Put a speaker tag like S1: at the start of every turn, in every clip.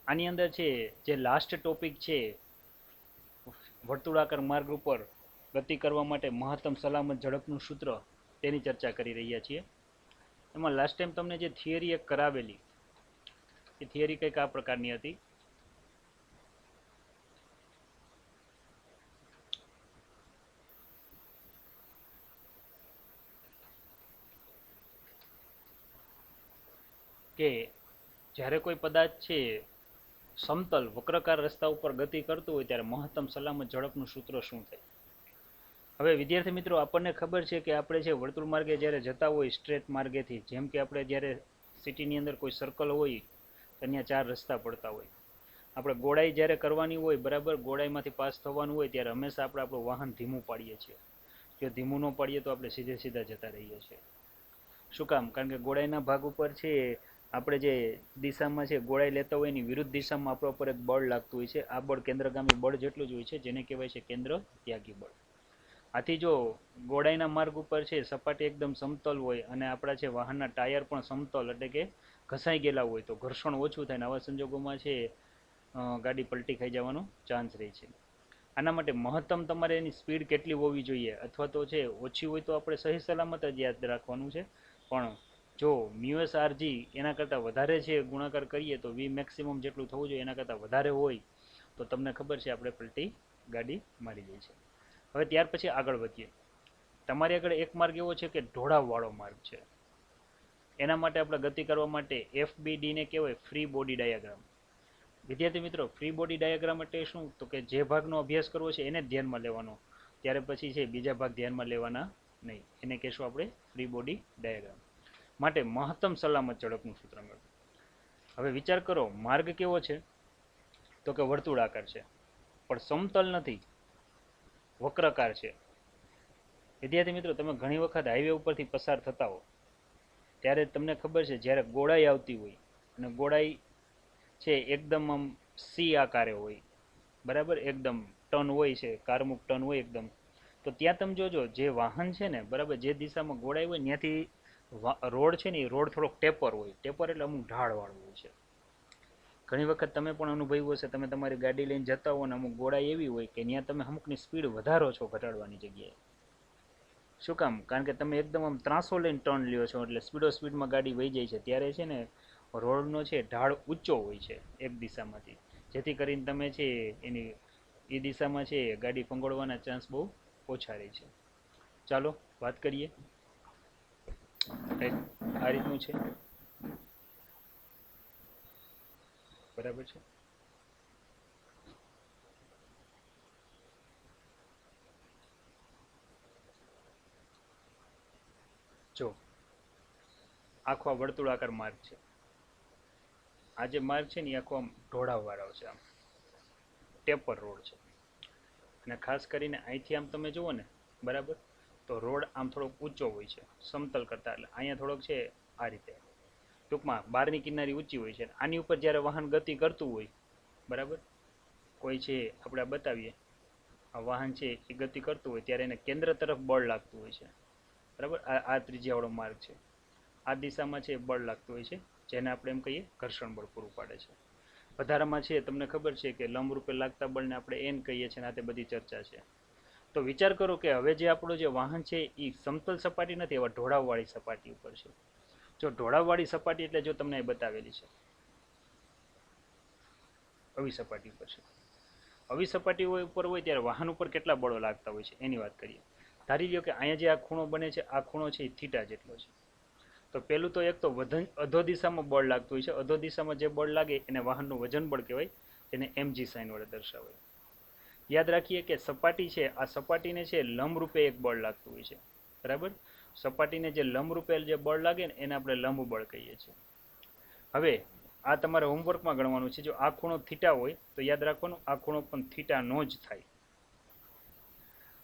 S1: આની અંદર છે જે લાસ્ટ ટોપિક છે વર્તુળાકાર માર્ગ ઉપર ગતિ કરવા માટે મહત્તમ સલામત ઝડપનું સૂત્ર તેની ચર્ચા કરી રહ્યા છીએ. એમાં લાસ્ટ ટાઈમ તમને જે થિયરી એક કરાવેલી એ થિયરી કંઈક આ પ્રકારની હતી કે જ્યારે કોઈ પદાર્થ છે સમતલ વક્રકાર રસ્તા ઉપર ગતિ કરતું હોય ત્યારે મહત્તમ સલામત ઝડપનું સૂત્ર શું થાય. હવે વિદ્યાર્થી મિત્રો આપણને ખબર છે કે આપણે જે વર્તુળ માર્ગે જ્યારે જતા હોય સ્ટ્રેટ માર્ગેથી, જેમ કે આપણે જ્યારે સિટીની અંદર કોઈ સર્કલ હોય તો ત્યાં 4 રસ્તા પડતા હોય. આપણે ગોળાઈ જ્યારે કરવાની હોય, બરાબર, ગોળાઈમાંથી પાસ થવાનું હોય ત્યારે હંમેશા આપણે આપણું વાહન ધીમું પાડીએ છીએ. જો ધીમું ન પાડીએ તો આપણે સીધે સીધા જતા રહીએ છીએ. શું કામ? કારણ કે ગોળાઈના ભાગ ઉપર છે આપણે જે દિશામાં છે ગોળાઈ લેતા હોય એની વિરુદ્ધ દિશામાં આપણા ઉપર એક બળ લાગતું હોય છે. આ બળ કેન્દ્રગામી બળ જેટલું જ હોય છે, જેને કહેવાય છે કેન્દ્ર ત્યાગી બળ. આથી જો ગોળાઈના માર્ગ ઉપર છે સપાટી એકદમ સમતલ હોય અને આપણા છે વાહનના ટાયર પણ સમતલ એટલે કે ઘસાઈ ગયેલા હોય તો ઘર્ષણ ઓછું થાય, આવા સંજોગોમાં છે ગાડી પલટી ખાઈ જવાનો ચાન્સ રહે છે. આના માટે મહત્તમ તમારે એની સ્પીડ કેટલી હોવી જોઈએ, અથવા તો છે ઓછી હોય તો આપણે સહી સલામત જ યાદ રાખવાનું છે. પણ જો મ્યુએસ આરજી એના કરતાં વધારે છે ગુણાકાર કરીએ તો વી મેક્સિમમ જેટલું થવું જોઈએ એના કરતાં વધારે હોય તો તમને ખબર છે આપણે પલટી ગાડી મારી જાય છે. હવે ત્યાર પછી આગળ વધીએ. તમારી આગળ એક માર્ગ એવો છે કે ઢોળાવવાળો માર્ગ છે. એના માટે આપણે ગતિ કરવા માટે FBD ને કહેવાય ફ્રી બોડી ડાયાગ્રામ. વિદ્યાર્થી મિત્રો, ફ્રી બોડી ડાયાગ્રામ એટલે શું? તો કે જે ભાગનો અભ્યાસ કરવો છે એને જ ધ્યાનમાં લેવાનો, ત્યારે પછી છે બીજા ભાગ ધ્યાનમાં લેવાના નહીં. એને કહેશું આપણે ફ્રી બોડી ડાયાગ્રામ. માટે મહત્તમ સલામત ઝડપનું સૂત્ર મેળવો. હવે વિચાર કરો, માર્ગ કેવો છે? તો કે વર્તુળાકાર છે, પણ સમતલ નથી, વક્રકાર છે. વિદ્યાર્થી મિત્રો, તમે ઘણી વખત હાઈવે ઉપરથી પસાર થતા હો ત્યારે તમને ખબર છે જ્યારે ગોળાઈ આવતી હોય અને ગોળાઈ છે એકદમ આમ સી આકારે હોય, બરાબર, એકદમ ટર્ન હોય છે, કારમુખ ટર્ન હોય એકદમ, તો ત્યાં તમે જોજો જે વાહન છે ને, બરાબર, જે દિશામાં ગોળાઈ હોય ત્યાંથી રોડ છે ને એ રોડ થોડોક ટેપર હોય. ટેપર એટલે અમુક ઢાળવાળું હોય છે. ઘણી વખત તમે પણ અનુભવ્યું હશે, તમે તમારી ગાડી લઈને જતા હો ને અમુક ગોળાઈ એવી હોય કે ત્યાં તમે અમુકની સ્પીડ વધારો છો ઘટાડવાની જગ્યાએ. શું કામ? કારણ કે તમે એકદમ આમ ત્રાસો લઈને ટર્ન લ્યો છો એટલે સ્પીડમાં ગાડી વહી જાય છે. ત્યારે છે ને રોડનો છે ઢાળ ઊંચો હોય છે એક દિશામાંથી, જેથી કરીને તમે છે એની એ દિશામાં છે ગાડી ફંગોળવાના ચાન્સ બહુ ઓછા રહે છે. ચાલો વાત કરીએ. કંઈક આ રીતનું છે, બરાબર છે. જો આખો આ વર્તુળાકાર માર્ગ છે. આ જે માર્ગ છે ને એ આખો આમ ઢોળાવવાળો છે, આમ ટેપર રોડ છે. અને ખાસ કરીને અહીંથી આમ તમે જુઓ ને, બરાબર, તો રોડ આમ થોડોક ઊંચો હોય છે સમતલ કરતાં. એટલે અહીંયા થોડોક છે આ રીતે, ટૂંકમાં બહારની કિનારી ઊંચી હોય છે. આની ઉપર જ્યારે વાહન ગતિ કરતું હોય, બરાબર, કોઈ છે આપણે બતાવીએ, આ વાહન છે એ ગતિ કરતું હોય ત્યારે એને કેન્દ્ર તરફ બળ લાગતું હોય છે, બરાબર. આ ત્રિજ્યાવાળો માર્ગ છે, આ દિશામાં છે બળ લાગતું હોય છે, જેને આપણે એમ કહીએ ઘર્ષણ બળ પૂરું પાડે છે. વધારામાં છે તમને ખબર છે કે લંબરૂપે લાગતા બળને આપણે એન કહીએ છીએ, આ તે બધી ચર્ચા છે. તો વિચાર કરો કે હવે જે આપણું જે વાહન છે એ સમતલ સપાટી નથી, એવા ઢોળાવવાળી સપાટી ઉપર છે. જો ઢોળાવવાળી સપાટી એટલે જો તમને એ બતાવેલી છે આવી સપાટી ઉપર છે. આવી સપાટી ઉપર હોય ત્યારે વાહન ઉપર કેટલા બળો લાગતા હોય છે એની વાત કરીએ. ધારી લ્યો કે અહીંયા જે આ ખૂણો બને છે, આ ખૂણો છે એ થીટા જેટલો છે. તો પેલું તો એક તો અધો દિશામાં બળ લાગતું હોય છે. અધો દિશામાં જે બળ લાગે એને વાહનનું વજન બળ કહેવાય, એને mg સાઇન વડે દર્શાવાય. યાદ રાખીએ કે સપાટી છે, આ સપાટીને છે લંબરૂપે એક બળ લાગતું હોય છે, બરાબર. સપાટીને જે લંબરૂપે જે બળ લાગે ને એને આપણે લંબ બળ કહીએ છીએ. હવે આ તમારે હોમવર્કમાં ગણવાનું છે. જો આ ખૂણો થીટા હોય તો યાદ રાખવાનું આ ખૂણો પણ થીટાનો જ થાય.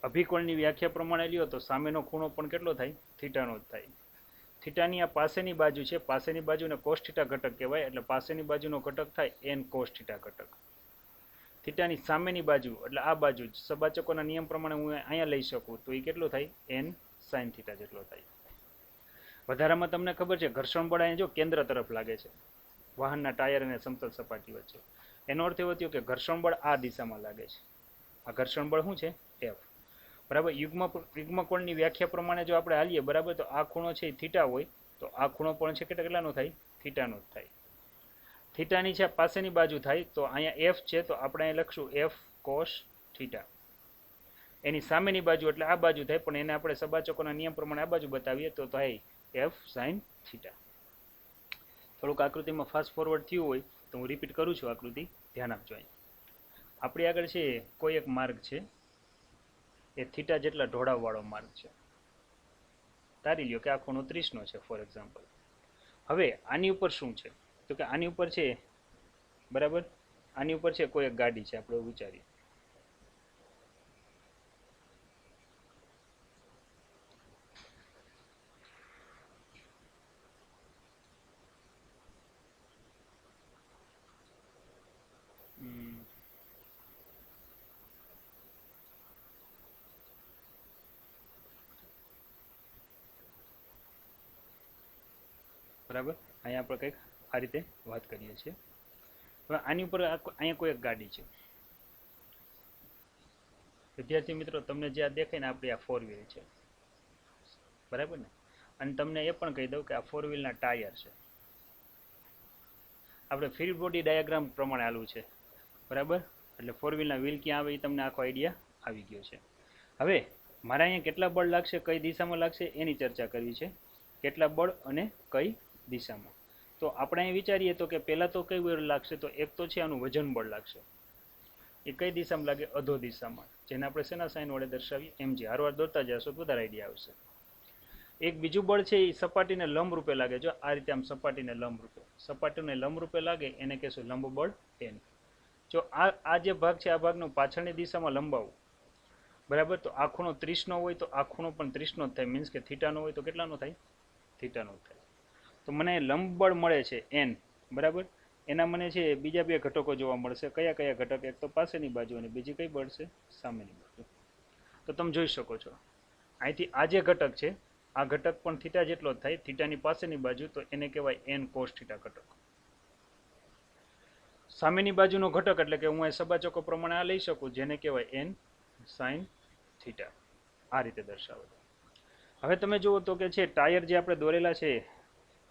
S1: અભિકોણની વ્યાખ્યા પ્રમાણે લ્યો તો સામેનો ખૂણો પણ કેટલો થાય? થીટાનો જ થાય. થીટાની આ પાસેની બાજુ છે, પાસેની બાજુને કોસ થીટા ઘટક કહેવાય, એટલે પાસેની બાજુનો ઘટક થાય n કોસ થીટા ઘટક. થીટાની સામેની બાજુ એટલે આ બાજુ જ સબાચકોના નિયમ પ્રમાણે હું અહીંયા લઈ શકું તો એ કેટલો થાય? n સાઇન થીટા જેટલો થાય. વધારામાં તમને ખબર છે ઘર્ષણ બળ અહીંયા જો કેન્દ્ર તરફ લાગે છે, વાહનના ટાયર અને સમતલ સપાટી વચ્ચે. એનો અર્થ એવો થયો કે ઘર્ષણ બળ આ દિશામાં લાગે છે. આ ઘર્ષણ બળ શું છે? એફ. બરાબર. યુગ્મકોણની વ્યાખ્યા પ્રમાણે જો આપણે હાલીએ, બરાબર, તો આ ખૂણો છે એ થીટા હોય, તો આ ખૂણો પણ છે કેટલાનો થાય? થીટાનો જ થાય. થીટાની છે પાસેની બાજુ થાય, તો અહીંયા એફ છે, તો આપણે અહીં લખશું એફ કોસ થીટા. એની સામેની બાજુ એટલે આ બાજુ થાય, પણ એને આપણે સબાચકોના નિયમ પ્રમાણે આ બાજુ બતાવીએ તો થાય એફ સાઇન થીટા. થોડુંક આકૃતિમાં ફાસ્ટ ફોરવર્ડ થયું હોય તો હું રિપીટ કરું છું આકૃતિ, ધ્યાન આપજો. અહીં આપણી આગળ છે કોઈ એક માર્ગ છે, એ થીટા જેટલા ઢોળાવવાળો માર્ગ છે. ધારી લ્યો કે આ ખૂણો 30નો છે ફોર એક્ઝામ્પલ. હવે આની ઉપર શું છે? તો કે આની ઉપર છે, બરાબર, આની ઉપર છે કોઈ એક ગાડી છે, આપણે વિચારીએ. બરાબર, અહીંયા આપણે કંઈક આ રીતે વાત કરીએ છીએ. હવે આની ઉપર અહીંયા કોઈ એક ગાડી છે. વિદ્યાર્થી મિત્રો, તમને જે આ દેખાય ને આપણી આ 4 વ્હીલ છે, બરાબર ને? અને તમને એ પણ કહી દઉં કે આ 4 વ્હીલના ટાયર છે. આપણે ફ્રી બોડી ડાયાગ્રામ પ્રમાણે આલું છે, બરાબર. એટલે 4 વ્હીલના વ્હીલ ક્યાં આવે એ તમને આખો આઈડિયા આવી ગયો છે. હવે મારે અહીંયા કેટલા બળ લાગશે, કઈ દિશામાં લાગશે એની ચર્ચા કરવી છે. કેટલા બળ અને કઈ દિશામાં. તો આપણે અહીં વિચારીએ તો કે પહેલાં તો કઈ બળ લાગશે, તો એક તો છે આનું વજન બળ લાગશે. એ કઈ દિશામાં લાગે? અધો દિશામાં, જેને આપણે શેના સાઇન વડે દર્શાવીએ? mg. હારવાર દોરતા જશો તો વધારે આઈડિયા આવશે. એક બીજું બળ છે એ સપાટીને લંબ રૂપે લાગે. જો આ રીતે આમ સપાટીને લંબ રૂપે લાગે એને કહેશું લંબ બળ n. જો આ જે ભાગ છે આ ભાગનો પાછળની દિશામાં લંબાવું, બરાબર, તો આ ખૂણો 30નો હોય તો આ ખૂણો પણ 30નો જ થાય. મીન્સ કે થીટાનો હોય તો કેટલાનો થાય? થીટાનો જ થાય. તો મને લંબ બળ મળે છે n, બરાબર. એના મને છે બીજા બે ઘટકો જોવા મળશે. કયા કયા ઘટક? એક તો પાસેની બાજુ અને બીજી કઈ બળ છે? સામેની બાજુ. તો તમે જોઈ શકો છો અહીંથી આ જે ઘટક છે આ ઘટક પણ થીટા જેટલો જ થાય, થીટાની પાસેની બાજુ, તો એને કહેવાય n cos થીટા ઘટક. સામેની બાજુનો ઘટક એટલે કે હું અહીં સબાચકો પ્રમાણે આ લઈ શકું, જેને કહેવાય n sin થીટા. આ રીતે દર્શાવે. હવે તમે જુઓ તો કે છે ટાયર જે આપણે દોરેલા છે,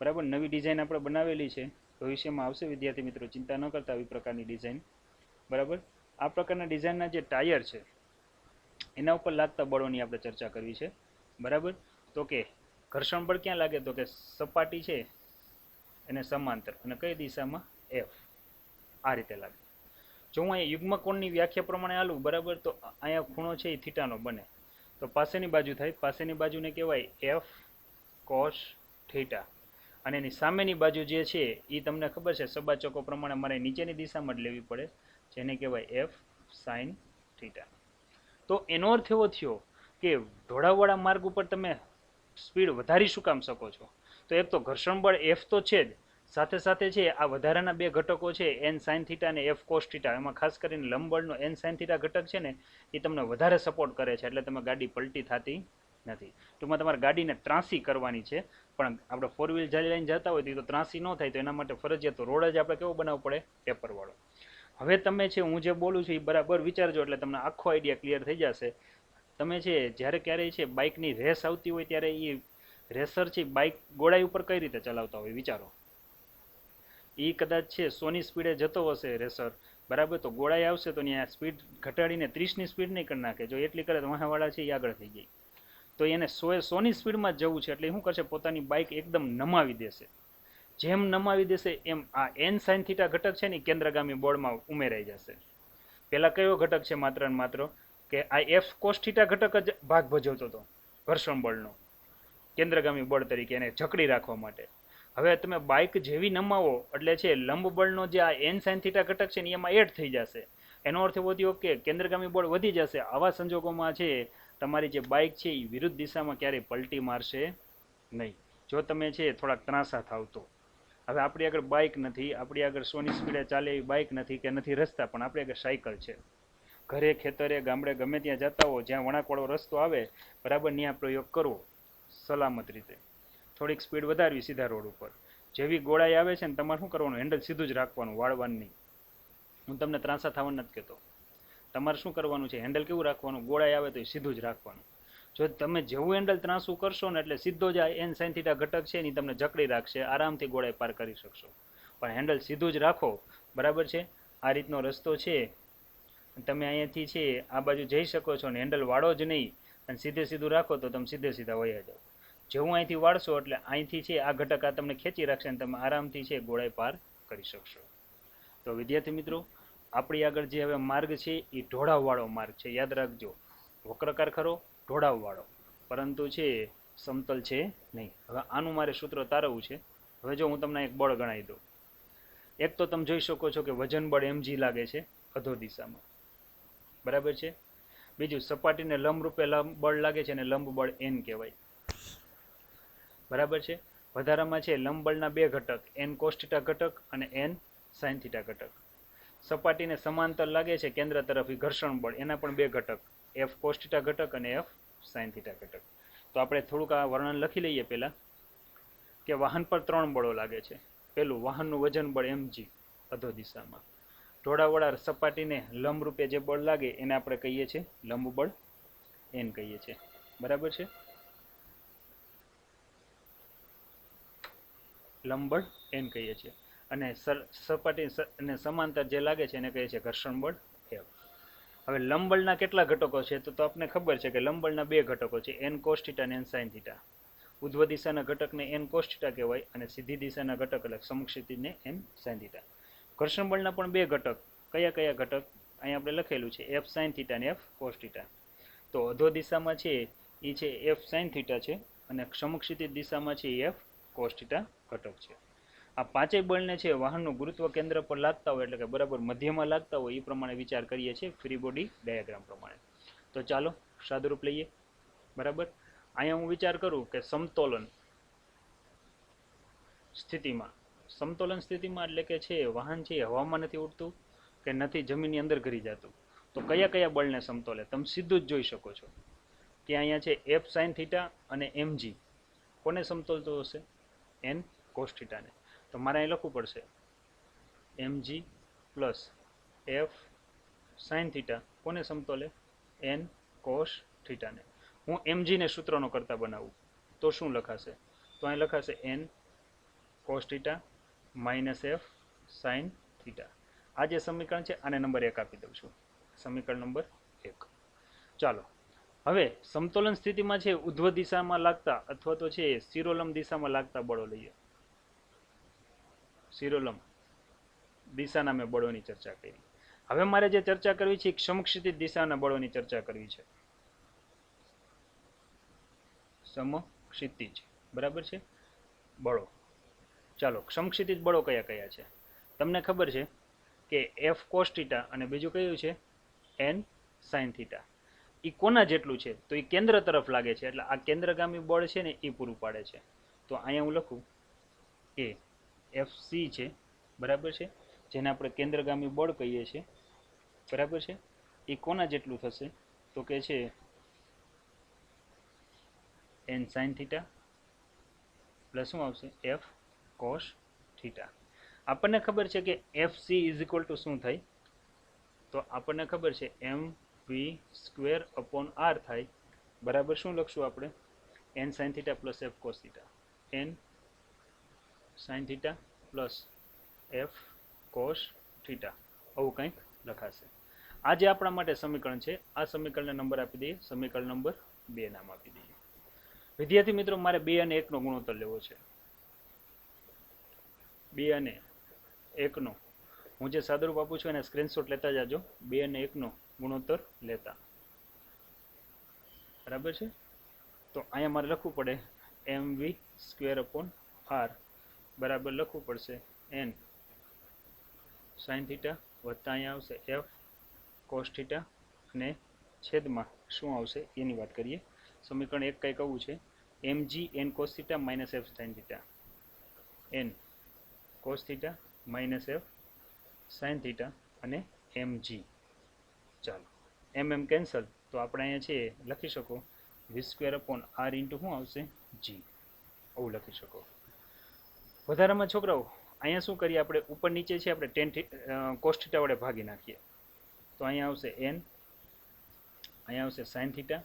S1: બરાબર, નવી ડિઝાઇન આપણે બનાવેલી છે, ભવિષ્યમાં આવશે વિદ્યાર્થી મિત્રો, ચિંતા ન કરતા આવી પ્રકારની ડિઝાઇન, બરાબર. આ પ્રકારના ડિઝાઇનના જે ટાયર છે એના ઉપર લાગતા બળોની આપણે ચર્ચા કરવી છે, બરાબર. તો કે ઘર્ષણ બળ ક્યાં લાગે? તો કે સપાટી છે એને સમાંતર, અને કઈ દિશામાં? f. આ રીતે લાગે. જો હું અહીંયા યુગ્મકોણની વ્યાખ્યા પ્રમાણે આલું, બરાબર, તો અહીંયા ખૂણો છે એ થીટાનો બને, તો પાસેની બાજુ થાય. પાસેની બાજુને કહેવાય f cos થીટા. અને એની સામેની બાજુ જે છે એ તમને ખબર છે સબાચકો પ્રમાણે મારે નીચેની દિશામાં જ લેવી પડે, જેને કહેવાય f sin થીટા. તો એનો અર્થ એવો થયો કે ઢોળાવવાળા માર્ગ ઉપર તમે સ્પીડ વધારી શું કામ શકો છો? તો એક તો ઘર્ષણ બળ f તો છે જ, સાથે સાથે છે આ વધારાના બે ઘટકો છે n sin થીટા અને f cos થીટા. એમાં ખાસ કરીને લંબ બળનો n sin થીટા ઘટક છે ને એ તમને વધારે સપોર્ટ કરે છે, એટલે તમે ગાડી પલટી થતી નથી. ટૂંકમાં તમારે ગાડીને ત્રાસી કરવાની છે, પણ આપણે 4 વ્હીલ જાલી લઈને જતા હોય તો ત્રાસી ન થાય, તો એના માટે ફરજિયાત રોડ જ આપણે કેવો બનાવવો પડે? પેપરવાળો. હવે તમે છે હું જે બોલું છું એ બરાબર વિચારજો, એટલે તમને આખો આઈડિયા ક્લિયર થઈ જશે. તમે છે જ્યારે ક્યારેય છે બાઇકની રેસ આવતી હોય ત્યારે એ રેસર છે બાઇક ગોળાઈ ઉપર કઈ રીતે ચલાવતા હોય વિચારો. એ કદાચ છે 100ની સ્પીડે જતો હશે રેસર, બરાબર, તો ગોળાઈ આવશે તો ત્યાં સ્પીડ ઘટાડીને 30ની સ્પીડ નહીં કરી નાખે. જો એટલી કરે તો વાહવાળા છે એ આગળ થઈ જાય. તો એને 100ની સ્પીડમાં જ જવું છે, એટલે શું કરશે? પોતાની બાઇક એકદમ નમાવી દેશે. જેમ નમાવી દેશે એમ આ n sin થીટા ઘટક છે ને કેન્દ્રગામી બળમાં ઉમેરાઈ જશે. પહેલા કયો ઘટક છે? માત્ર ને માત્ર કે આ f cos થીટા ઘટક જ ભાગ ભજવતો હતો ઘર્ષણ બળનો, કેન્દ્રગામી બળ તરીકે એને જકડી રાખવા માટે. હવે તમે બાઇક જેવી નમાવો એટલે છે લંબ બળનો જે આ n sin થીટા ઘટક છે ને એમાં એડ થઈ જશે. એનો અર્થ એવો થયો કે કેન્દ્રગામી બળ વધી જશે. આવા સંજોગોમાં છે તમારી જે બાઇક છે એ વિરુદ્ધ દિશામાં ક્યારેય પલટી મારશે નહીં, જો તમે છે થોડાક ત્રાસા થાવ તો. હવે આપણી આગળ બાઇક નથી, આપણી આગળ 100ની સ્પીડે ચાલે એવી બાઇક નથી કે નથી રસ્તા, પણ આપણી આગળ સાયકલ છે. ઘરે, ખેતરે, ગામડે ગમે ત્યાં જતા હો, જ્યાં વળાંકવાળો રસ્તો આવે, બરાબર, ત્યાં પ્રયોગ કરવો સલામત રીતે. થોડીક સ્પીડ વધારવી સીધા રોડ ઉપર. જેવી ગોળાઈ આવે છે ને તમારે શું કરવાનું, હેન્ડલ સીધું જ રાખવાનું, વાળવાનું નહીં. હું તમને ત્રાંસા થવાનું નથી કહેતો. તમારે શું કરવાનું છે, હેન્ડલ કેવું રાખવાનું, ગોળાઈ આવે તો એ સીધું જ રાખવાનું. જો તમે જેવું હેન્ડલ ત્રાંસું કરશો ને એટલે સીધો જ આ એન સાઇન થીટા ઘટક છે ને તમને જકડી રાખશે, આરામથી ગોળાઈ પાર કરી શકશો. પણ હેન્ડલ સીધું જ રાખો, બરાબર છે. આ રીતનો રસ્તો છે, તમે અહીંયાથી છે આ બાજુ જઈ શકો છો ને હેન્ડલ વાળો જ નહીં અને સીધે સીધું રાખો તો તમે સીધે સીધા વયા જાઓ. જેવું અહીંથી વાળશો એટલે અહીંથી છે આ ઘટક આ તમને ખેંચી રાખશે અને તમે આરામથી છે ગોળાઈ પાર કરી શકશો. તો વિદ્યાર્થી મિત્રો, આપણી આગળ જે હવે માર્ગ છે એ ઢોળાવવાળો માર્ગ છે, યાદ રાખજો. વક્રકાર ખરો, ઢોળાવવાળો, પરંતુ છે સમતલ છે નહીં. હવે આનું મારે સૂત્ર તારવવું છે. હવે જો હું તમને એક બળ ગણાવી દઉં. એક તો તમે જોઈ શકો છો કે વજન બળ mg લાગે છે અધો દિશામાં, બરાબર છે. બીજું સપાટીને લંબ રૂપે બળ લાગે છે અને લંબ બળ n કહેવાય, બરાબર છે. વધારામાં છે લંબ બળના બે ઘટક, n cos θ ઘટક અને n sin θ ઘટક. સપાટીને સમાંતર લાગે છે કેન્દ્ર તરફ ઘર્ષણ બળ, એના પણ બે ઘટક, f cos θ ઘટક અને f sin θ ઘટક. તો આપણે થોડુંક આ વર્ણન લખી લઈએ પહેલા, કે વાહન પર 3 બળો લાગે છે. પહેલું, વાહનનું વજન બળ mg અધો દિશામાં. ઢોળાવવાળા સપાટીને લંબ રૂપે જે બળ લાગે એને આપણે કહીએ છીએ લંબ બળ, n કહીએ છીએ, બરાબર છે. લંબ બળ n કહીએ છીએ. અને સપાટી અને સમાંતર જે લાગે છે એને કહીએ છીએ ઘર્ષણ બળ f. હવે લંબ બળના કેટલા ઘટકો છે તો આપને ખબર છે કે લંબ બળના બે ઘટકો છે, n cos θ અને n sin θ. ઉધ્વ દિશાના ઘટકને n cos θ કહેવાય અને સીધી દિશાના ઘટક એટલે સમક્ષિતિજને n sin θ. ઘર્ષણ બળના પણ બે ઘટક, કયા કયા ઘટક અહીં આપણે લખેલું છે, f sin θ અને f cos θ. તો અધો દિશામાં છે એ છે f sin θ છે અને સમક્ષિતિજ દિશામાં છે f cos θ ઘટક છે. આ પાંચેય બળને છે વાહનનું ગુરુત્વ કેન્દ્ર પર લાગતા હોય એટલે કે બરાબર મધ્યમાં લાગતા હોય એ પ્રમાણે વિચાર કરીએ છીએ ફ્રી બોડી ડાયાગ્રામ પ્રમાણે. તો ચાલો સાદુરૂપ લઈએ, બરાબર. અહીંયા હું વિચાર કરું કે સમતોલન સ્થિતિમાં, સમતોલન સ્થિતિમાં એટલે કે છે વાહન છે હવામાં નથી ઉડતું કે નથી જમીનની અંદર ઘરી જતું, તો કયા કયા બળને સમતોલે તમે સીધું જ જોઈ શકો છો કે અહીંયા છે f sin θ અને mg કોને સમતોલતું હશે, n cos θ ને. તો મારે અહીં લખવું પડશે mg પ્લસ f sin θ કોને સમતોલે, n cos θ ને. હું mg ને સૂત્રનો કરતા બનાવું તો શું લખાશે, તો અહીં લખાશે n cos θ minus f sin θ. આ જે સમીકરણ છે આને નંબર 1 આપી દઉં છું, સમીકરણ નંબર 1. ચાલો હવે સમતોલન સ્થિતિમાં છે ઉધ્વ દિશામાં લાગતા અથવા તો છે શિરોલંબ દિશામાં લાગતા બળો લઈએ. શિરોલંબ દિશાના મેં બળોની ચર્ચા કરી. હવે મારે જે ચર્ચા કરવી છે સમક્ષિતિજ દિશાના બળોની ચર્ચા કરવી છે, સમક્ષિતિજ, બરાબર છે, બળો. ચાલો સમક્ષિતિજ બળો કયા કયા છે તમને ખબર છે કે f cos θ અને બીજું કયું છે n sin θ. એ કોના જેટલું છે તો એ કેન્દ્ર તરફ લાગે છે એટલે આ કેન્દ્રગામી બળ છે ને એ પૂરું પાડે છે. તો અહીંયા હું લખું કે fc છે, બરાબર છે, જેને આપણે કેન્દ્રગામી બળ કહીએ છીએ, બરાબર છે. એ કોના જેટલું થશે તો કે છે n sin θ પ્લસ શું આવશે f cos θ. આપણને ખબર છે કે fc ઇઝ ઇક્વલ ટુ શું થાય, તો આપણને ખબર છે mv²/r થાય, બરાબર. શું લખશું આપણે, n sin θ plus f cos θ, n sin θ plus f cos θ, આવું કંઈક લખાશે. આ જે આપણા માટે સમીકરણ છે આ સમીકરણને નંબર આપી દઈએ, સમીકરણ નંબર 2 નામ આપી દઈએ. વિદ્યાર્થી મિત્રો, મારે 2 અને 1 નો ગુણોત્તર લેવો છે. 2 અને 1 નો હું જે સાદુરૂપ આપું છું એને સ્ક્રીનશોટ લેતા જાજો, 2 અને 1 નો ગુણોત્તર લેતા, બરાબર છે. તો અહીંયા મારે લખવું પડે mv²/r બરાબર લખવું પડશે n sin θ વત્તા અહીંયા આવશે f cos θ અને છેદમાં શું આવશે એની વાત કરીએ. સમીકરણ 1 કંઈક આવું છે, mg n cos θ minus f sin θ, n cos θ minus f sin θ અને mg. ચાલો mm કેન્સલ, તો આપણે અહીંયા છે લખી શકો v²/r ઇન્ટુ શું આવશે g, આવું લખી શકો. વધારામાં છોકરાઓ અહીંયા શું કરીએ આપણે, ઉપર નીચે છે આપણે કોસ થીટા વડે ભાગી નાખીએ. તો અહીંયા આવશે n, અહીંયા આવશે સાઇન થીટા,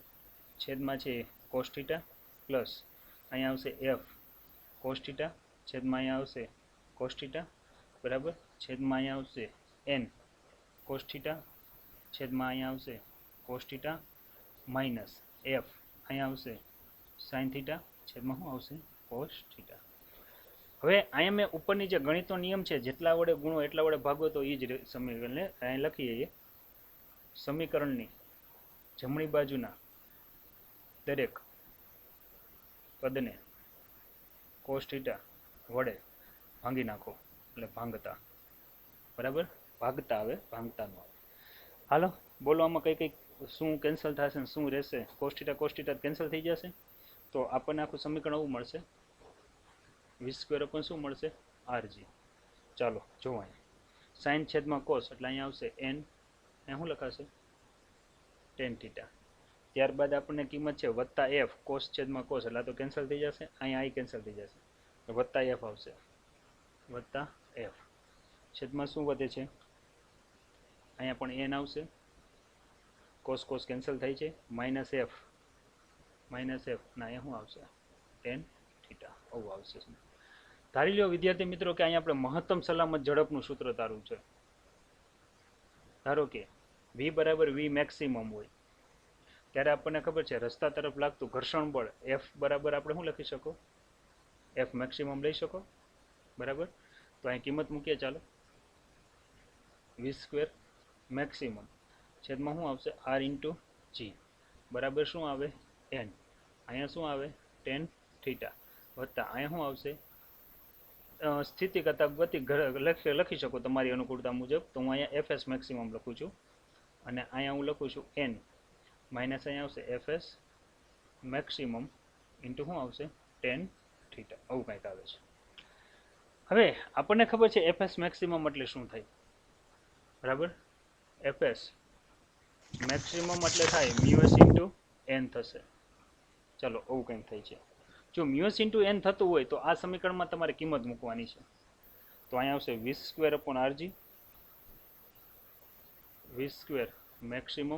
S1: છેદમાં છે કોસ થીટા, પ્લસ અહીંયા આવશે f કોસ થીટા, છેદમાં અહીંયા આવશે કોસ થીટા, બરાબર, છેદમાં અહીંયા આવશે n કોસ થીટા, છેદમાં અહીંયા આવશે કોસ થીટા, માઇનસ f અહીંયા આવશે સાઇન થીટા, છેદમાં શું આવશે કોસ થીટા. હવે અહીંયા મેં ઉપરની જે ગણિતનો નિયમ છે, જેટલા વડે ગુણો એટલા વડે ભાગો, તો એ જ સમીકરણને અહીં લખીએ. સમીકરણની જમણી બાજુના દરેક પદને કોસ થીટા વડે ભાંગી નાખો, એટલે ભાંગતા, બરાબર, ભાગતા આવે, ભાંગતા ન આવે. હાલો બોલો, આમાં કઈ કઈ શું કેન્સલ થશે ને શું રહેશે? કોસ થીટા કેન્સલ થઈ જશે, તો આપણને આખું સમીકરણ આવું મળશે, v² પણ શું મળશે, rg. ચાલો જોવાય, સાઇન છેદમાં કોસ એટલે અહીંયા આવશે n, અહીંયા શું લખાશે ટેન થીટા. ત્યારબાદ આપણને કિંમત છે વત્તા f કોસ છેદમાં કોસ, એટલે તો કેન્સલ થઈ જશે, અહીંયા i કેન્સલ થઈ જશે, વત્તા f આવશે, વત્તા f, છેદમાં શું વધે છે, અહીંયા પણ n આવશે, કોસ કોસ કેન્સલ થાય છે, માઇનસ f ના અહીંયા શું આવશે ટેન થીટા, આવું આવશે. ધારી લો વિદ્યાર્થી મિત્રો કે અહીંયા આપણે મહત્તમ સલામત ઝડપનું સૂત્ર તારવું છે. ધારો કે v બરાબર v મેક્સિમમ હોય, ત્યારે આપણને ખબર છે રસ્તા તરફ લાગતું ઘર્ષણ બળ f બરાબર આપણે શું લખી શકો, f મેક્સિમમ લઈ શકો, બરાબર. તો અહીં કિંમત મૂકીએ, ચાલો, v² મેક્સિમમ છેદમાં શું આવશે r ઇન્ટુ g, બરાબર શું આવે n, અહીંયા શું આવે ટેન થીટા, વત્તા અહીંયા શું આવશે સ્થિતિ કરતા ગતિ લખી શકો તમારી અનુકૂળતા મુજબ. તો હું અહીંયા fs મેક્સિમમ લખું છું, અને અહીંયા હું લખું છું n, માઇનસ અહીંયા આવશે fs મેક્સિમમ ઇન્ટુ શું આવશે ટેન થીટા, આવું કંઈક આવે છે. હવે આપણને ખબર છે fs મેક્સિમમ એટલે શું થાય, બરાબર, fs મેક્સિમમ એટલે થાય મ્યુએસ ઇન્ટુ n થશે. ચાલો આવું કંઈક થાય છે. જો મ્યુએસ ઇન્ટુ n થતું હોય તો આ સમીકરણમાં તમારે કિંમત મૂકવાની છે. તો અહીંયા આવશે v² upon rg, v² maximum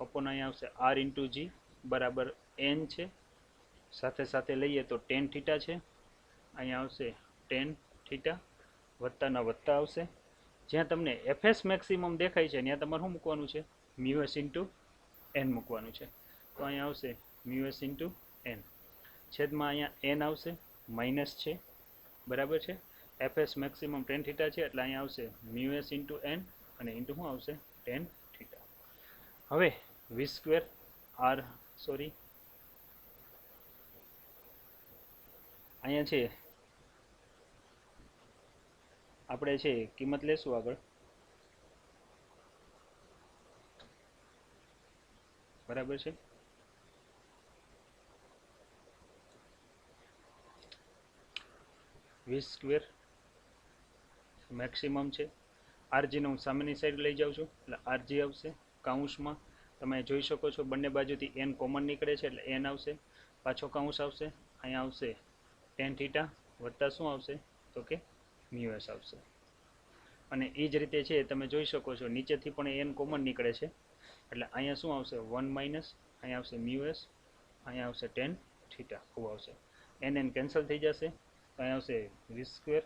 S1: upon અહીંયા આવશે r ઇન્ટુ g બરાબર n છે, સાથે સાથે લઈએ તો ટેન થીટા છે, અહીંયા આવશે ટેન થીટા, વત્તાના વત્તા આવશે, જ્યાં તમને fs મેક્સિમમ દેખાય છે ત્યાં તમારે શું મૂકવાનું છે, મ્યુએસ ઇન્ટુ n મૂકવાનું છે. તો અહીંયા આવશે મ્યુએસ ઇન્ટુ n, છેદમાં અહીંયા n આવશે, માઇનસ છે, બરાબર છે, fs મેક્સિમમ ટેન થીટા છે એટલે અહીંયા આવશે મ્યુએસ ઇન્ટુ n અને ઇન્ટુ શું આવશે ટેન થીટા. હવે v² r સોરી અહીંયા છે આપણે છે કિંમત લેશું આગળ, બરાબર છે. v² મેક્સિમમ છે, rgને હું સામેની સાઈડ લઈ જાઉં છું એટલે rg આવશે, કાઉન્સમાં તમે જોઈ શકો છો બંને બાજુથી n કોમન નીકળે છે એટલે n આવશે, પાછો કાઉન્સ આવશે, અહીંયા આવશે ટેન થીટા વત્તા શું આવશે તો કે મ્યુએસ આવશે. અને એ જ રીતે છે તમે જોઈ શકો છો નીચેથી પણ n કોમન નીકળે છે એટલે અહીંયા શું આવશે 1 માઇનસ, અહીંયા આવશે મ્યુએસ, અહીંયા આવશે ટેન થીટા, આવું આવશે, n કેન્સલ થઈ જશે, તો અહીંયા આવશે v²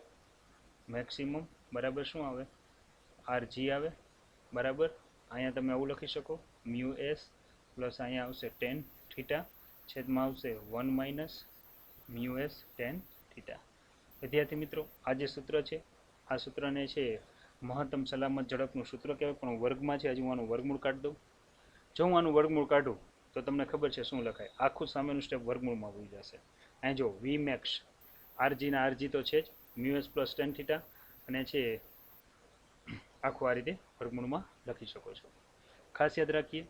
S1: મેક્સિમમ બરાબર શું આવે rg આવે, બરાબર. અહીંયા તમે આવું લખી શકો મ્યુએસ પ્લસ અહીંયા આવશે ટેન થીટા, છેદમાં આવશે 1 માઇનસ મ્યુએસ ટેન થીટા. વિદ્યાર્થી મિત્રો આ જે સૂત્ર છે આ સૂત્રને છે મહત્તમ સલામત ઝડપનું સૂત્ર કહેવાય, પણ વર્ગમાં છે હજી હું આનું વર્ગમૂળ કાઢી દઉં. જો હું આનું વર્ગમૂળ કાઢું તો તમને ખબર છે શું લખાય, આખું સામેનું સ્ટેપ વર્ગમૂળમાં આવી જશે. અહીં જો વી મેક્સ આરજીના આરજી તો છે જ, મ્યુએસ પ્લસ ટેન થીટા, અને છે આખું આ રીતે વર્ગમૂળમાં લખી શકો છો. ખાસ યાદ રાખીએ,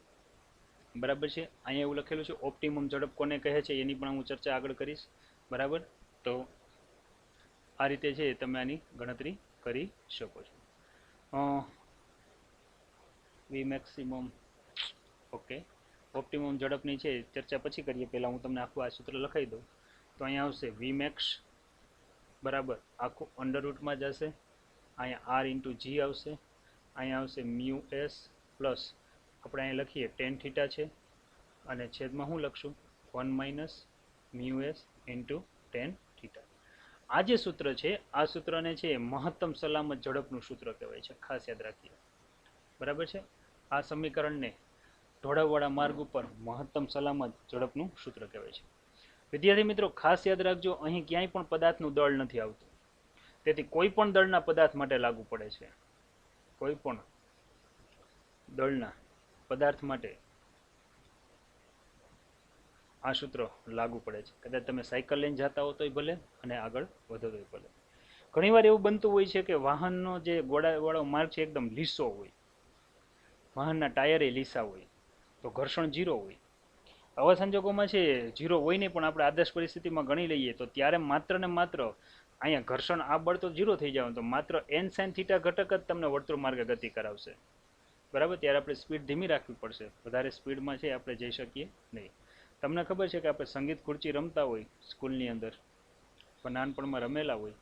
S1: બરાબર છે. અહીંયા એવું લખેલું છે ઓપ્ટિમમ ઝડપ કોને કહે છે એની પણ હું ચર્ચા આગળ કરીશ, બરાબર. તો આ રીતે છે તમે આની ગણતરી કરી શકો છો. વી મેક્સિમમ ઓકે, ઓપ્ટિમમ ઝડપની છે ચર્ચા પછી કરીએ, પહેલાં હું તમને આખું આ સૂત્ર લખાવી દઉં. તો અહીંયા આવશે વી મેક્સ બરાબર, આખું અંડરરૂટમાં જશે. અહીંયા આર ઇન્ટુ જી આવશે, અહીંયા આવશે મ્યુ એસ પ્લસ આપણે અહીંયા લખીએ ટેન થીટા છે, અને છેદમાં શું લખશું 1 minus mu S into ten theta. આ જે સૂત્ર છે આ સૂત્રને છે મહત્તમ સલામત ઝડપનું સૂત્ર કહેવાય છે, ખાસ યાદ રાખીએ. બરાબર છે, આ સમીકરણને ઢોળાવવાળા માર્ગ ઉપર મહત્તમ સલામત ઝડપનું સૂત્ર કહેવાય છે. વિદ્યાર્થી મિત્રો ખાસ યાદ રાખજો, અહીં ક્યાંય પણ પદાર્થનું દળ નથી આવતું, તેથી કોઈ પણ દળના પદાર્થ માટે લાગુ પડે છે. કોઈ પણ દળના પદાર્થ માટે આ સૂત્ર લાગુ પડે છે. કદાચ તમે સાયકલ લઈને જતા હો તોય ભલે અને આગળ વધો તોય ભલે. ઘણીવાર એવું બનતું હોય છે કે વાહનનો જે ગોળાવાળો માર્ગ છે એકદમ લીસો હોય, વાહનના ટાયરે લીસા હોય, તો ઘર્ષણ 0 હોય. આવા સંજોગોમાં છે 0 હોય નહીં, પણ આપણે આદર્શ પરિસ્થિતિમાં ગણી લઈએ તો ત્યારે માત્ર ને માત્ર અહીંયા ઘર્ષણ આ બળ તો 0 થઈ જવાનું, તો માત્ર n sin θ ઘટક જ તમને વર્તુળ માર્ગે ગતિ કરાવશે. બરાબર, ત્યારે આપણે સ્પીડ ધીમી રાખવી પડશે, વધારે સ્પીડમાં છે આપણે જઈ શકીએ નહીં. તમને ખબર છે કે આપણે સંગીત ખુરચી રમતા હોય સ્કૂલની અંદર, પણ નાનપણમાં રમેલા હોય.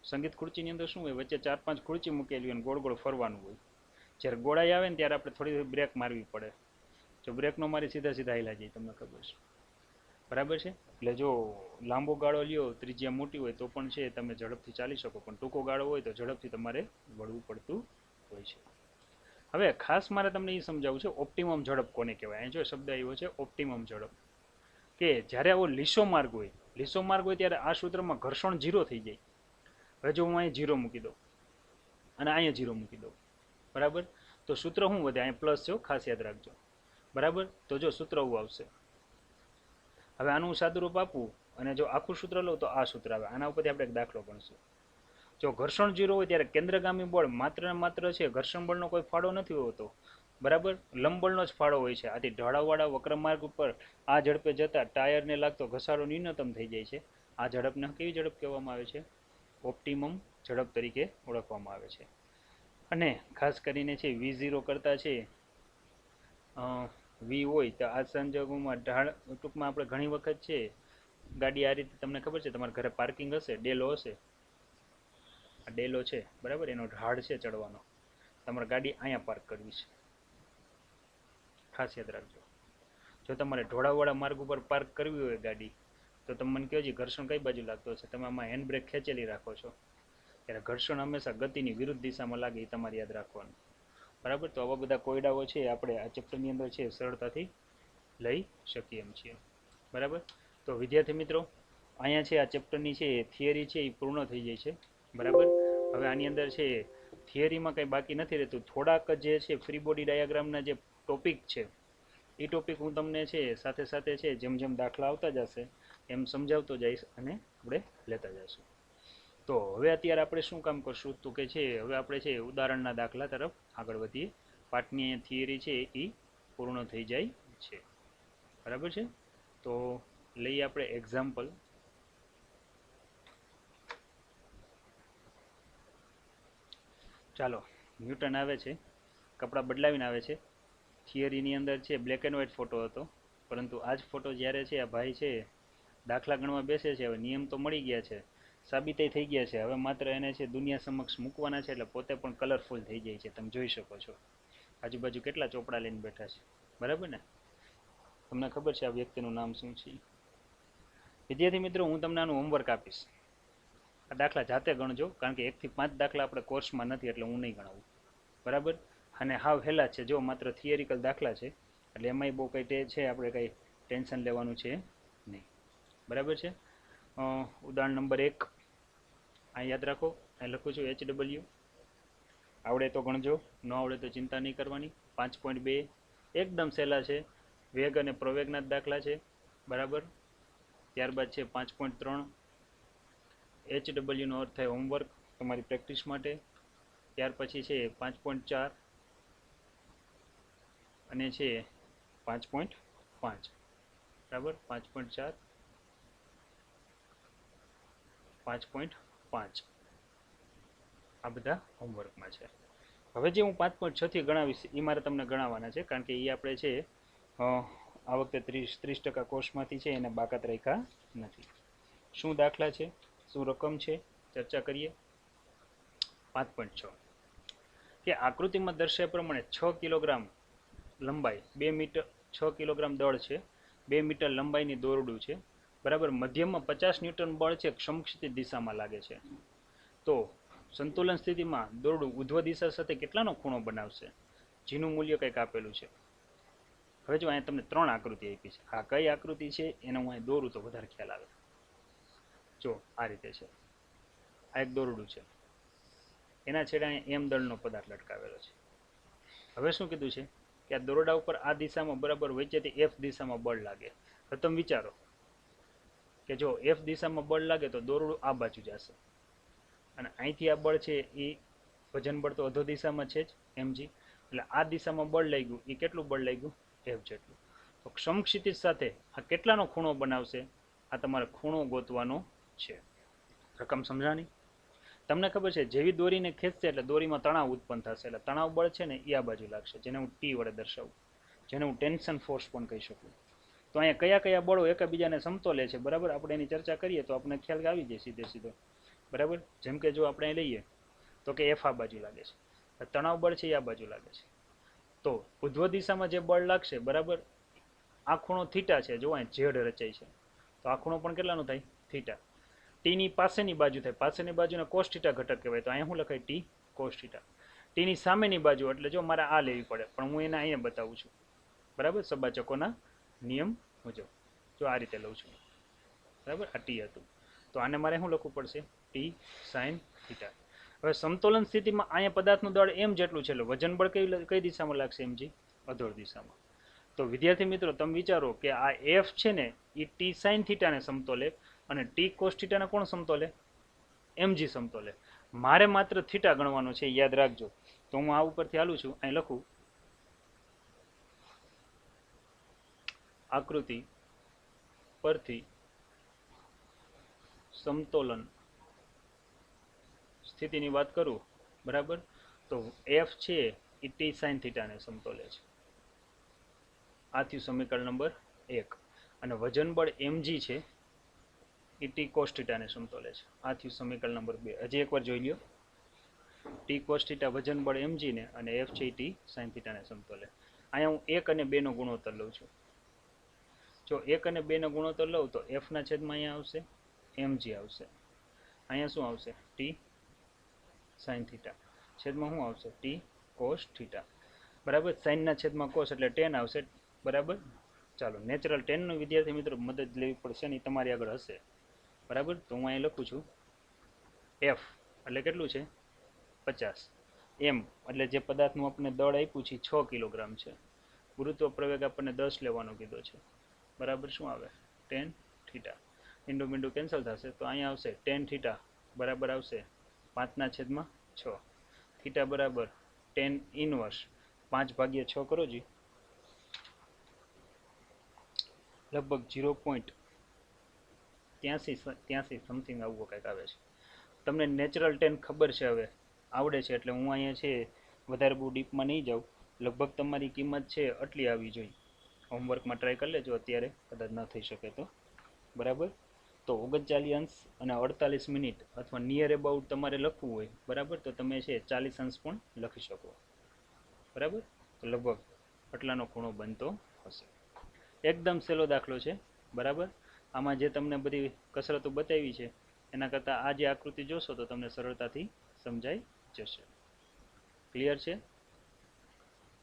S1: સંગીત ખુરચીની અંદર શું હોય, વચ્ચે 4-5 ખુરચી મૂકેલી હોય અને ગોળ ગોળ ફરવાનું હોય. જ્યારે ગોળાઈ આવે ને ત્યારે આપણે થોડી બ્રેક મારવી પડે. જો બ્રેક ન મારી સીધા સીધા હાલ્યા જાય, તમને ખબર છે. બરાબર છે, એટલે જો લાંબો ગાળો લ્યો, ત્રિજ્યા મોટી હોય તો પણ છે તમે ઝડપથી ચાલી શકો, પણ ટૂંકો ગાળો હોય તો ઝડપથી તમારે વળવું પડતું હોય છે. હવે ખાસ મારે તમને એ સમજાવવું છે ઓપ્ટિમમ ઝડપ કોને કહેવાય. અહીં જો શબ્દ આવ્યો છે ઓપ્ટિમમ ઝડપ, કે જ્યારે આવો લીસો માર્ગ હોય ત્યારે આ સૂત્રમાં ઘર્ષણ 0 થઈ જાય. હવે જો હું અહીંયા 0 મૂકી દઉં અને અહીંયા 0 મૂકી દઉં, બરાબર, તો સૂત્ર શું વધે, અહીંયા પ્લસ છે, ખાસ યાદ રાખજો. બરાબર, તો જો સૂત્ર એવું આવશે. હવે આનું સાદુરૂપ આપવું અને જો આખું સૂત્ર લઉં તો આ સૂત્ર આવે. આના ઉપરથી આપણે એક દાખલો ગણશું. જો ઘર્ષણ 0 હોય ત્યારે કેન્દ્રગામી બળ માત્ર ને માત્ર છે, ઘર્ષણ બળનો કોઈ ફાળો નથી હોતો. બરાબર, લંબબળનો જ ફાળો હોય છે. આથી ઢળાવવાળા વક્રમાર્ગ ઉપર આ ઝડપે જતા ટાયરને લાગતો ઘસારો ન્યૂનતમ થઈ જાય છે. આ ઝડપને કેવી ઝડપ કહેવામાં આવે છે, ઓપ્ટિમમ ઝડપ તરીકે ઓળખવામાં આવે છે. અને ખાસ કરીને છે V0 કરતા છે V હોય તો આ સંજોગોમાં ઢાળ ટૂંકમાં આપણે ઘણી વખત છે ગાડી આ રીતે, તમને ખબર છે તમારા ઘરે પાર્કિંગ હશે, ડેલો હશે, આ ડેલો છે બરાબર, એનો ઢાળ છે ચડવાનો, તમારે ગાડી અહીંયા પાર્ક કરવી છે. ખાસ યાદ રાખજો, જો તમારે ઢોળાવવાળા માર્ગ ઉપર પાર્ક કરવી હોય ગાડી, તો તમે મને કહો ઘર્ષણ કઈ બાજુ લાગતો હશે, તમે આમાં હેન્ડ બ્રેક ખેંચેલી રાખો છો, ત્યારે ઘર્ષણ હંમેશા ગતિની વિરુદ્ધ દિશામાં લાગે, એ તમારે યાદ રાખવાનું. બરાબર, તો આવા બધા કોયડાઓ છે આપણે આ ચેપ્ટરની અંદર છે સરળતાથી લઈ શકીએ એમ છીએ. બરાબર, તો વિદ્યાર્થી મિત્રો અહીંયા છે આ ચેપ્ટરની છે થિયરી છે એ પૂર્ણ થઈ જાય છે. બરાબર, હવે આની અંદર છે થિયરીમાં કંઈ બાકી નથી રહેતું. થોડાક જે છે ફ્રી બોડી ડાયાગ્રામના જે ટોપિક છે એ ટોપિક હું તમને છે સાથે સાથે છે જેમ જેમ દાખલા આવતા જશે એમ સમજાવતો જઈશ અને આપણે લેતા જઈશું. તો હવે અત્યારે આપણે શું કામ કરશું તો કે છે હવે આપણે છે ઉદાહરણના દાખલા તરફ આગળ વધીએ. પાઠની થિયરી છે એ પૂર્ણ થઈ જાય છે. બરાબર છે, તો લઈએ આપણે એક્ઝામ્પલ. ચાલો, ન્યૂટન આવે છે, કપડાં બદલાવીને આવે છે. થિયરીની અંદર છે બ્લેક એન્ડ વ્હાઇટ ફોટો હતો, પરંતુ આ જ ફોટો જ્યારે છે આ ભાઈ છે દાખલા ગણવા બેસે છે, હવે નિયમ તો મળી ગયા છે, સાબિતાઈ થઈ ગયા છે, હવે માત્ર એને છે દુનિયા સમક્ષ મૂકવાના છે, એટલે પોતે પણ કલરફુલ થઈ જાય છે. તમે જોઈ શકો છો આજુબાજુ કેટલા ચોપડા લઈને બેઠા છે. બરાબર ને, તમને ખબર છે આ વ્યક્તિનું નામ શું છે? વિદ્યાર્થી મિત્રો હું તમને આનું હોમવર્ક આપીશ, આ દાખલા જાતે ગણજો, કારણ કે 1 થી 5 દાખલા આપણે કોર્સમાં નથી એટલે હું નહીં ગણાવું. બરાબર, અને હાવ હેલા છે, જો માત્ર થિયરિકલ દાખલા છે એટલે એમાંય બહુ કંઈ છે આપણે કંઈ ટેન્શન લેવાનું છે નહીં. બરાબર છે, ઉદાહરણ નંબર 1 આ યાદ રાખો, અહીં લખું છું HW. આવડે તો ગણજો, ન આવડે તો ચિંતા નહીં કરવાની. 5.2 એકદમ સહેલા છે, વેગ અને પ્રવેગના જ દાખલા છે. બરાબર, ત્યારબાદ છે 5.3 HW નો અર્થ થાય હોમવર્ક, તમારી પ્રેક્ટિસ માટે. ત્યાર પછી છે 5.4 અને છે 5.5. બરાબર, 5.4 5.5 આ બધા હોમવર્કમાં છે. હવે જે હું 5.6 થી ગણાવીશ એ મારે તમને ગણાવવાના છે, કારણ કે એ આપણે છે આ વખતે 30% કોર્સમાંથી છે એને બાકાત રાખ્યા નથી. શું દાખલા છે, શું રકમ છે ચર્ચા કરીએ. 5.6 કે આકૃતિમાં દર્શાવ્યા પ્રમાણે 6 કિલોગ્રામ લંબાઈ 2 મીટર 6 કિલોગ્રામ દળ છે, 2 મીટર લંબાઈની દોરડું છે, બરાબર. મધ્યમાં 50 ન્યૂટન બળ છે, સમક્ષિતિજ દિશામાં લાગે છે. તો સંતુલન સ્થિતિમાં દોરડું ઉધ્વ દિશા સાથે કેટલાનો ખૂણો બનાવશે? જીનું મૂલ્ય કંઈક આપેલું છે. હવે જો અહીંયા તમને 3 આકૃતિ આપી છે. આ કઈ આકૃતિ છે એને હું અહીં દોરું તો વધારે ખ્યાલ આવે. જો આ રીતે છે, આ એક દોરડું છે, એના છેડે અહીંયા એમ દળનો પદાર્થ લટકાવેલો છે. હવે શું કીધું છે કે આ દોરડા ઉપર આ દિશામાં બરાબર વચ્ચેથી એફ દિશામાં બળ લાગે. તો તમે વિચારો કે જો એફ દિશામાં બળ લાગે તો દોરડું આ બાજુ જશે, અને અહીંથી આ બળ છે એ વજન બળ તો અધો દિશામાં છે જ mg, એટલે આ દિશામાં બળ લાગ્યું એ કેટલું બળ લાગ્યું? f જેટલું. તો સમક્ષિતિજ સાથે આ કેટલાનો ખૂણો બનાવશે? આ તમારે ખૂણો ગોતવાનો છે. રકમ સમજાણી? તમને ખબર છે જેવી દોરીને ખેંચશે એટલે દોરીમાં તણાવ ઉત્પન્ન થશે, એટલે તણાવ બળ છે ને એ આ બાજુ લાગશે, જેને હું ટી વડે દર્શાવું, જેને હું ટેન્શન ફોર્સ પણ કહી શકું. તો અહીંયા કયા કયા બળો એકબીજાને સમતોલે છે, બરાબર, આપણે એની ચર્ચા કરીએ તો આપણે ખ્યાલ આવી જાય સીધે સીધો, બરાબર. જેમ કે જો આપણે લઈએ તો કે એફ આ બાજુ લાગે છે, તણાવ બળ છે એ આ બાજુ લાગે છે. તો ઉધ્વ દિશામાં જે બળ લાગશે, બરાબર, આ ખૂણો થીટા છે, જો અહીં ઝેડ રચાય છે, તો આ ખૂણો પણ કેટલાનો થાય? થીટા. ટીની પાસેની બાજુ થાય, પાસેની બાજુને કોસ થીટા ઘટક કહેવાય, તો અહીંયા શું લખાય? T cos theta. ટીની સામેની બાજુ એટલે જો મારે આ લેવી પડે, પણ હું એને અહીંયા બતાવું છું, બરાબર, સબાચકોના નિયમ મુજબ. જો આ રીતે લઉં છું, બરાબર, આ ટી હતું, તો આને મારે શું લખવું પડશે? T sine theta. હવે સમતોલન સ્થિતિમાં અહીંયા પદાર્થનું દળ એમ જેટલું છે, એટલે વજન બળ કઈ દિશામાં લાગશે? mg અધોર દિશામાં. તો વિદ્યાર્થી મિત્રો તમે વિચારો કે આ એફ છે ને એ ટી સાઇન થીટાને સમતોલે, અને ટી કોસ થીટાને કોણ સમતોલે? mg સમતોલે. મારે માત્ર થીટા ગણવાનો છે, યાદ રાખજો. તો હું આ ઉપરથી હાલું છું, અહીં લખું આકૃતિ પરથી સમતોલન સ્થિતિની વાત કરું, બરાબર, તો એફ છે એ ટી સાઇન થીટાને સમતોલે છે. આ થયું સમીકરણ નંબર 1. અને વજન બળ mg છે એ ટી કોસ થીટાને સમતોલે છે. આ થયું સમીકરણ નંબર 2. હજી એકવાર જોઈ લ્યો. ટી કોસ થીટા વજન બળ mg ને, અને એફ છે ટી સાઇન થીટાને સમતોલે. અહીંયા હું 1 અને 2 નો ગુણોત્તર લઉં છું. જો 1 અને 2 નો ગુણોત્તર લઉં તો એફ ના છેદમાં અહીંયા આવશે mg આવશે, અહીંયા શું આવશે? ટી સાઇન થીટા, છેદમાં શું આવશે? ટી કોસ થીટા, બરાબર. સાઇનના છેદમાં કોસ એટલે ટેન આવશે, બરાબર. ચાલો, નેચરલ ટેનનું વિદ્યાર્થી મિત્રો મદદ લેવી પડશે ને, તમારી આગળ હશે, બરાબર. તો હું અહીં લખું છું એફ એટલે કેટલું છે? 50. એમ એટલે જે પદાર્થનું આપણને દળ આપ્યું છે 6 કિલોગ્રામ છે. ગુરુત્વ પ્રવેગ આપણને 10 લેવાનો કીધો છે, બરાબર. શું આવે? Ten theta. મીંડું મીંડું કેન્સલ થશે, તો અહીંયા આવશે ટેન થીટા બરાબર આવશે 5/6. થીટા બરાબર ટેન ઇનવર્સ 5/6 કરો જી, લગભગ 0.83 સમથિંગ આવું કંઈક આવે છે. તમને નેચરલ ટેન ખબર છે, હવે આવડે છે, એટલે હું અહીંયા છે વધારે બહુ ડીપમાં નહીં જાઉં. લગભગ તમારી કિંમત છે આટલી આવી જોઈએ. હોમવર્કમાં ટ્રાય કરી લેજો, અત્યારે કદાચ ન થઈ શકે તો, બરાબર. તો 39 અંશ અને 48 મિનિટ અથવા નિયર એબાઉટ તમારે લખવું હોય, બરાબર, તો તમે છે 40 અંશ પણ લખી શકો, બરાબર. તો લગભગ આટલાનો ખૂણો બનતો હશે. એકદમ સહેલો દાખલો છે, બરાબર. આમાં જે તમને બધી કસરતો બતાવી છે એના કરતાં આ જે આકૃતિ જોશો તો તમને સરળતાથી સમજાઈ જશે. ક્લિયર છે?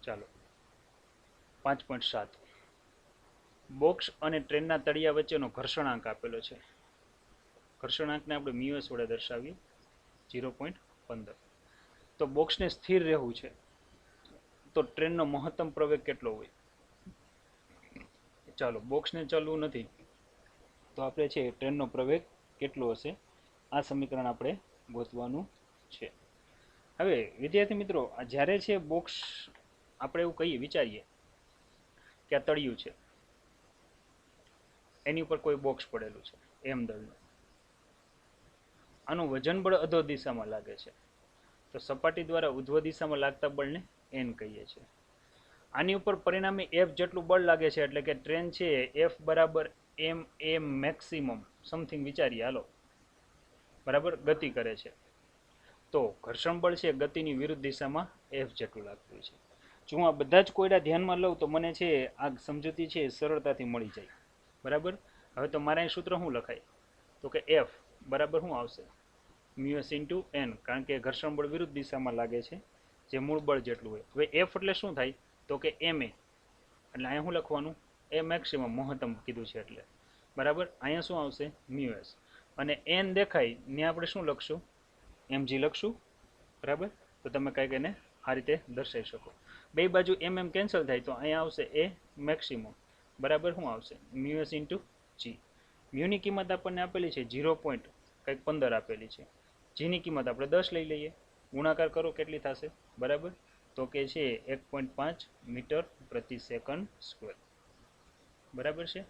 S1: ચાલો, 5.7 બોક્સ અને ટ્રેનના તળિયા વચ્ચેનો ઘર્ષણાંક આપેલો છે. ઘર્ષણાંકને આપણે મ્યુએસ વડે દર્શાવીએ 0.15. તો બોક્સને સ્થિર રહેવું છે તો ટ્રેનનો મહત્તમ પ્રવેગ કેટલો હોય? ચાલો, બોક્સને ચાલવું નથી તો આપણે છે ટ્રેનનો પ્રવેગ કેટલો હશે, આ સમીકરણ આપણે ગોતવાનું છે. હવે વિદ્યાર્થી મિત્રો, જ્યારે છે બોક્સ, આપણે એવું કહીએ, વિચારીએ કે આ તળિયું છે, એની ઉપર કોઈ બોક્સ પડેલું છે એમ દળનું, આનું વજન બળ અધો દિશામાં લાગે છે, તો સપાટી દ્વારા ઉધ્વ દિશામાં લાગતા બળને એન કહીએ છીએ. આની ઉપર પરિણામે એફ જેટલું બળ લાગે છે, એટલે કે ટ્રેન છે એફ બરાબર એમ એ મેક્સિમમ સમથિંગ વિચારીએ, હાલો, બરાબર ગતિ કરે છે. તો ઘર્ષણ બળ છે ગતિની વિરુદ્ધ દિશામાં F જેટલું લાગતું છે. જો હું આ બધા જ કોયડા ધ્યાનમાં લઉં તો મને છે આ સમજૂતી છે સરળતાથી મળી જાય. બરાબર. હવે તો મારે અહીં સૂત્ર શું લખાય તો કે F બરાબર શું આવશે મ્યુએસ ઇન્ટુ એન, કારણ કે ઘર્ષણ બળ વિરુદ્ધ દિશામાં લાગે છે જે મૂળ બળ જેટલું હોય. હવે એફ એટલે શું થાય તો કે એમ એ, એટલે અહીંયા શું લખવાનું એ મેક્સિમમ મહત્તમ કીધું છે એટલે બરાબર. અહીંયા શું આવશે મ્યુએસ અને એન દેખાય ને આપણે શું લખશું એમજી લખશું બરાબર. તો તમે કંઈક એને આ રીતે દર્શાવી શકો. બે બાજુ એમ કેન્સલ થાય તો અહીંયા આવશે એ મેક્સિમમ બરાબર શું આવશે મ્યુએસ ઇન્ટુ જી. મ્યુની કિંમત આપણને આપેલી છે 0.15 આપેલી છે. જીની કિંમત આપણે 10 લઈ લઈએ, ગુણાકાર કરો કેટલી થશે બરાબર તો કે છે 1.5 મીટર પ્રતિ સેકન્ડ સ્ક્વેર બરાબર છે.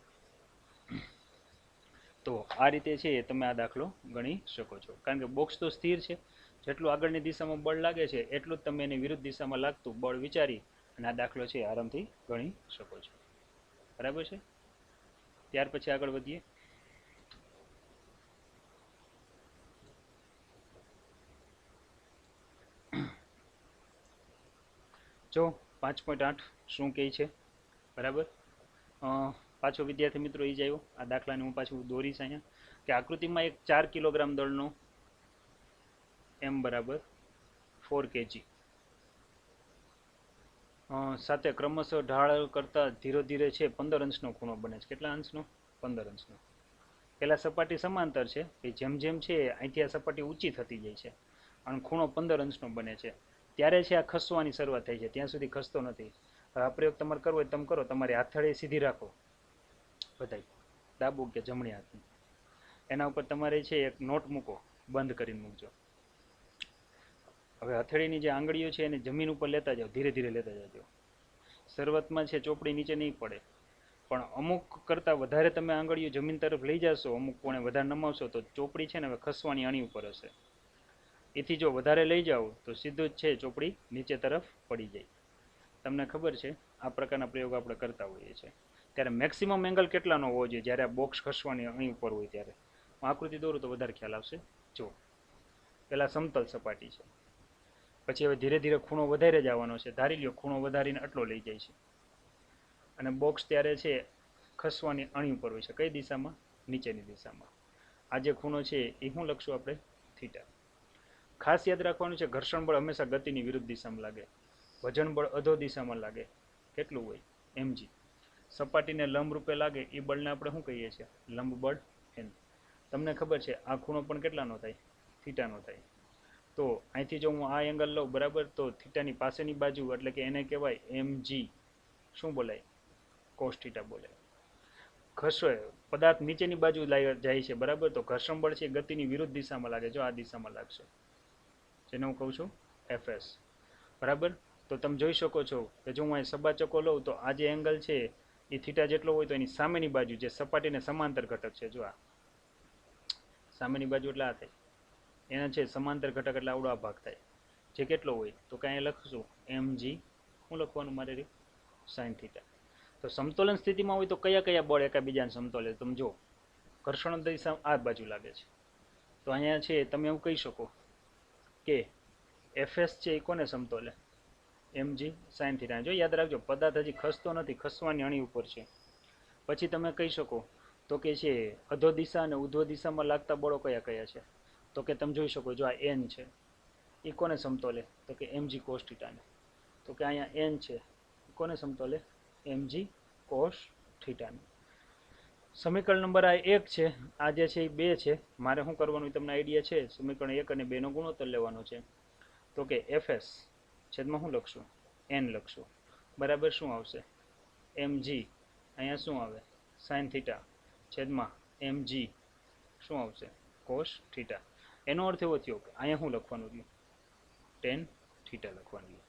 S1: તો આ રીતે છે તમે આ દાખલો ગણી શકો છો, કારણ કે બોક્સ તો સ્થિર છે, જેટલું આગળની દિશામાં બળ લાગે છે એટલું જ તમે એની વિરુદ્ધ દિશામાં લાગતું બળ વિચારી અને આ દાખલો છે આરામથી ગણી શકો છો બરાબર છે. ત્યાર પછી આગળ વધીએ. જો 5.8 શું કહે છે બરાબર. પાછો વિદ્યાર્થી મિત્રો એ જ આવ્યો. આ દાખલાને હું પાછું દોરીશ અહીંયા કે આકૃતિમાં એક 4 કિલોગ્રામ દળનો એમ બરાબર 4 kg સાથે ક્રમશઃ ઢાળ કરતા ધીરે ધીરે છે 15 અંશનો ખૂણો બને છે. કેટલા અંશનો 15 અંશનો. પેલા સપાટી સમાંતર છે કે જેમ જેમ છે અહીંથી આ સપાટી ઊંચી થતી જાય છે અને ખૂણો 15 અંશનો બને છે ત્યારે છે આ ખસવાની શરૂઆત થાય છે, ત્યાં સુધી ખસતો નથી. હવે આ પ્રયોગ તમારે કરવો હોય તમે કરો, તમારી હાથેળી સીધી રાખો બધાય ડાબુ કે જમણી હાથની, એના ઉપર તમારે છે એક નોટ મૂકો, બંધ કરીને મૂકજો. હવે હથેળીની જે આંગળીઓ છે એને જમીન ઉપર લેતા જાઓ, ધીરે ધીરે લેતા જાજો. શરૂઆતમાં છે ચોપડી નીચે નહીં પડે, પણ અમુક કરતાં વધારે તમે આંગળીઓ જમીન તરફ લઈ જશો, અમુક કોણે વધારે નમાવશો તો ચોપડી છે ને હવે ખસવાની આણી ઉપર હશે. એથી જો વધારે લઈ જાઓ તો સીધું જ છે ચોપડી નીચે તરફ પડી જાય. તમને ખબર છે આ પ્રકારના પ્રયોગ આપણે કરતા હોઈએ છીએ. ત્યારે મેક્સિમમ એંગલ કેટલાનો હોવો જોઈએ જ્યારે આ બોક્સ ખસવાની અહીં ઉપર હોય ત્યારે? આકૃતિ દોરું તો વધારે ખ્યાલ આવશે. જો પહેલાં સમતલ સપાટી છે, પછી હવે ધીરે ધીરે ખૂણો વધારે જવાનો છે. ધારી લ્યો ખૂણો વધારીને આટલો લઈ જાય છે અને બોક્સ ત્યારે છે ખસવાની અણી ઉપર હોય છે. કઈ દિશામાં? નીચેની દિશામાં. આ જે ખૂણો છે એ શું લખશું આપણે? થીટા. ખાસ યાદ રાખવાનું છે ઘર્ષણ બળ હંમેશા ગતિની વિરુદ્ધ દિશામાં લાગે, વજન બળ અધો દિશામાં લાગે. કેટલું હોય? mg. સપાટીને લંબ રૂપે લાગે એ બળને આપણે શું કહીએ છીએ? લંબ બળ n. તમને ખબર છે આ ખૂણો પણ કેટલાનો થાય? થીટાનો થાય. તો અહીંથી જો હું આ એંગલ લઉં બરાબર, તો થીટાની પાસેની બાજુ એટલે કે એને કહેવાય mg. શું બોલાય? કોસ થીટા બોલાય. ઘર્ષણ પદાર્થ નીચેની બાજુ જાય છે બરાબર, તો ઘર્ષણ બળ છે ગતિની વિરુદ્ધ દિશામાં લાગે. જો આ દિશામાં લાગશે, જેને હું કહું છું fs બરાબર. તો તમે જોઈ શકો છો કે જો હું અહીં સબાચકો લઉં તો આ જે એંગલ છે એ થીટા જેટલો હોય તો એની સામેની બાજુ જે સપાટીને સમાંતર ઘટક છે, જો આ સામેની બાજુ એટલે આ થાય, એના છે સમાંતર ઘટક એટલે આવડો આ ભાગ થાય, જે કેટલો હોય તો કે અહીંયા લખશું mg. શું લખવાનું મારે રહ્યું? Sine theta. તો સમતોલન સ્થિતિમાં હોય તો કયા કયા બળ એકાબીજાને સમતોલે? તમે જો ઘર્ષણ દિશા આ બાજુ લાગે છે તો અહીંયા છે તમે એવું કહી શકો કે fs છે એ કોને સમતોલે? mg sine theta. જો યાદ રાખજો પદાર્થ હજી ખસતો નથી, ખસવાની અણી ઉપર છે. પછી તમે કહી શકો તો કે છે અધો દિશા અને ઉધ્વ દિશામાં લાગતા બળો કયા કયા છે? તો કે તમે જોઈ શકો જો આ n છે એ કોને સમતોલે? તો કે mg cos થીટાને. તો કે અહીંયા n છે એ કોને સમતોલે? mg cos થીટાને. સમીકરણ નંબર આ 1 છે, આ જે છે એ 2 છે. મારે શું કરવાનું તમને આઈડિયા છે? સમીકરણ 1 અને 2 નો ગુણોત્તર લેવાનો છે. તો કે fs છેદમાં શું લખશું? n લખશું બરાબર. શું આવશે? mg અહીંયા શું આવે? સાઇન થીટા છેદમાં mg શું આવશે? Cos theta. એનો અર્થ એવો થયો કે અહીંયા શું લખવાનું રહ્યું? ટેન થીટા લખવાનું.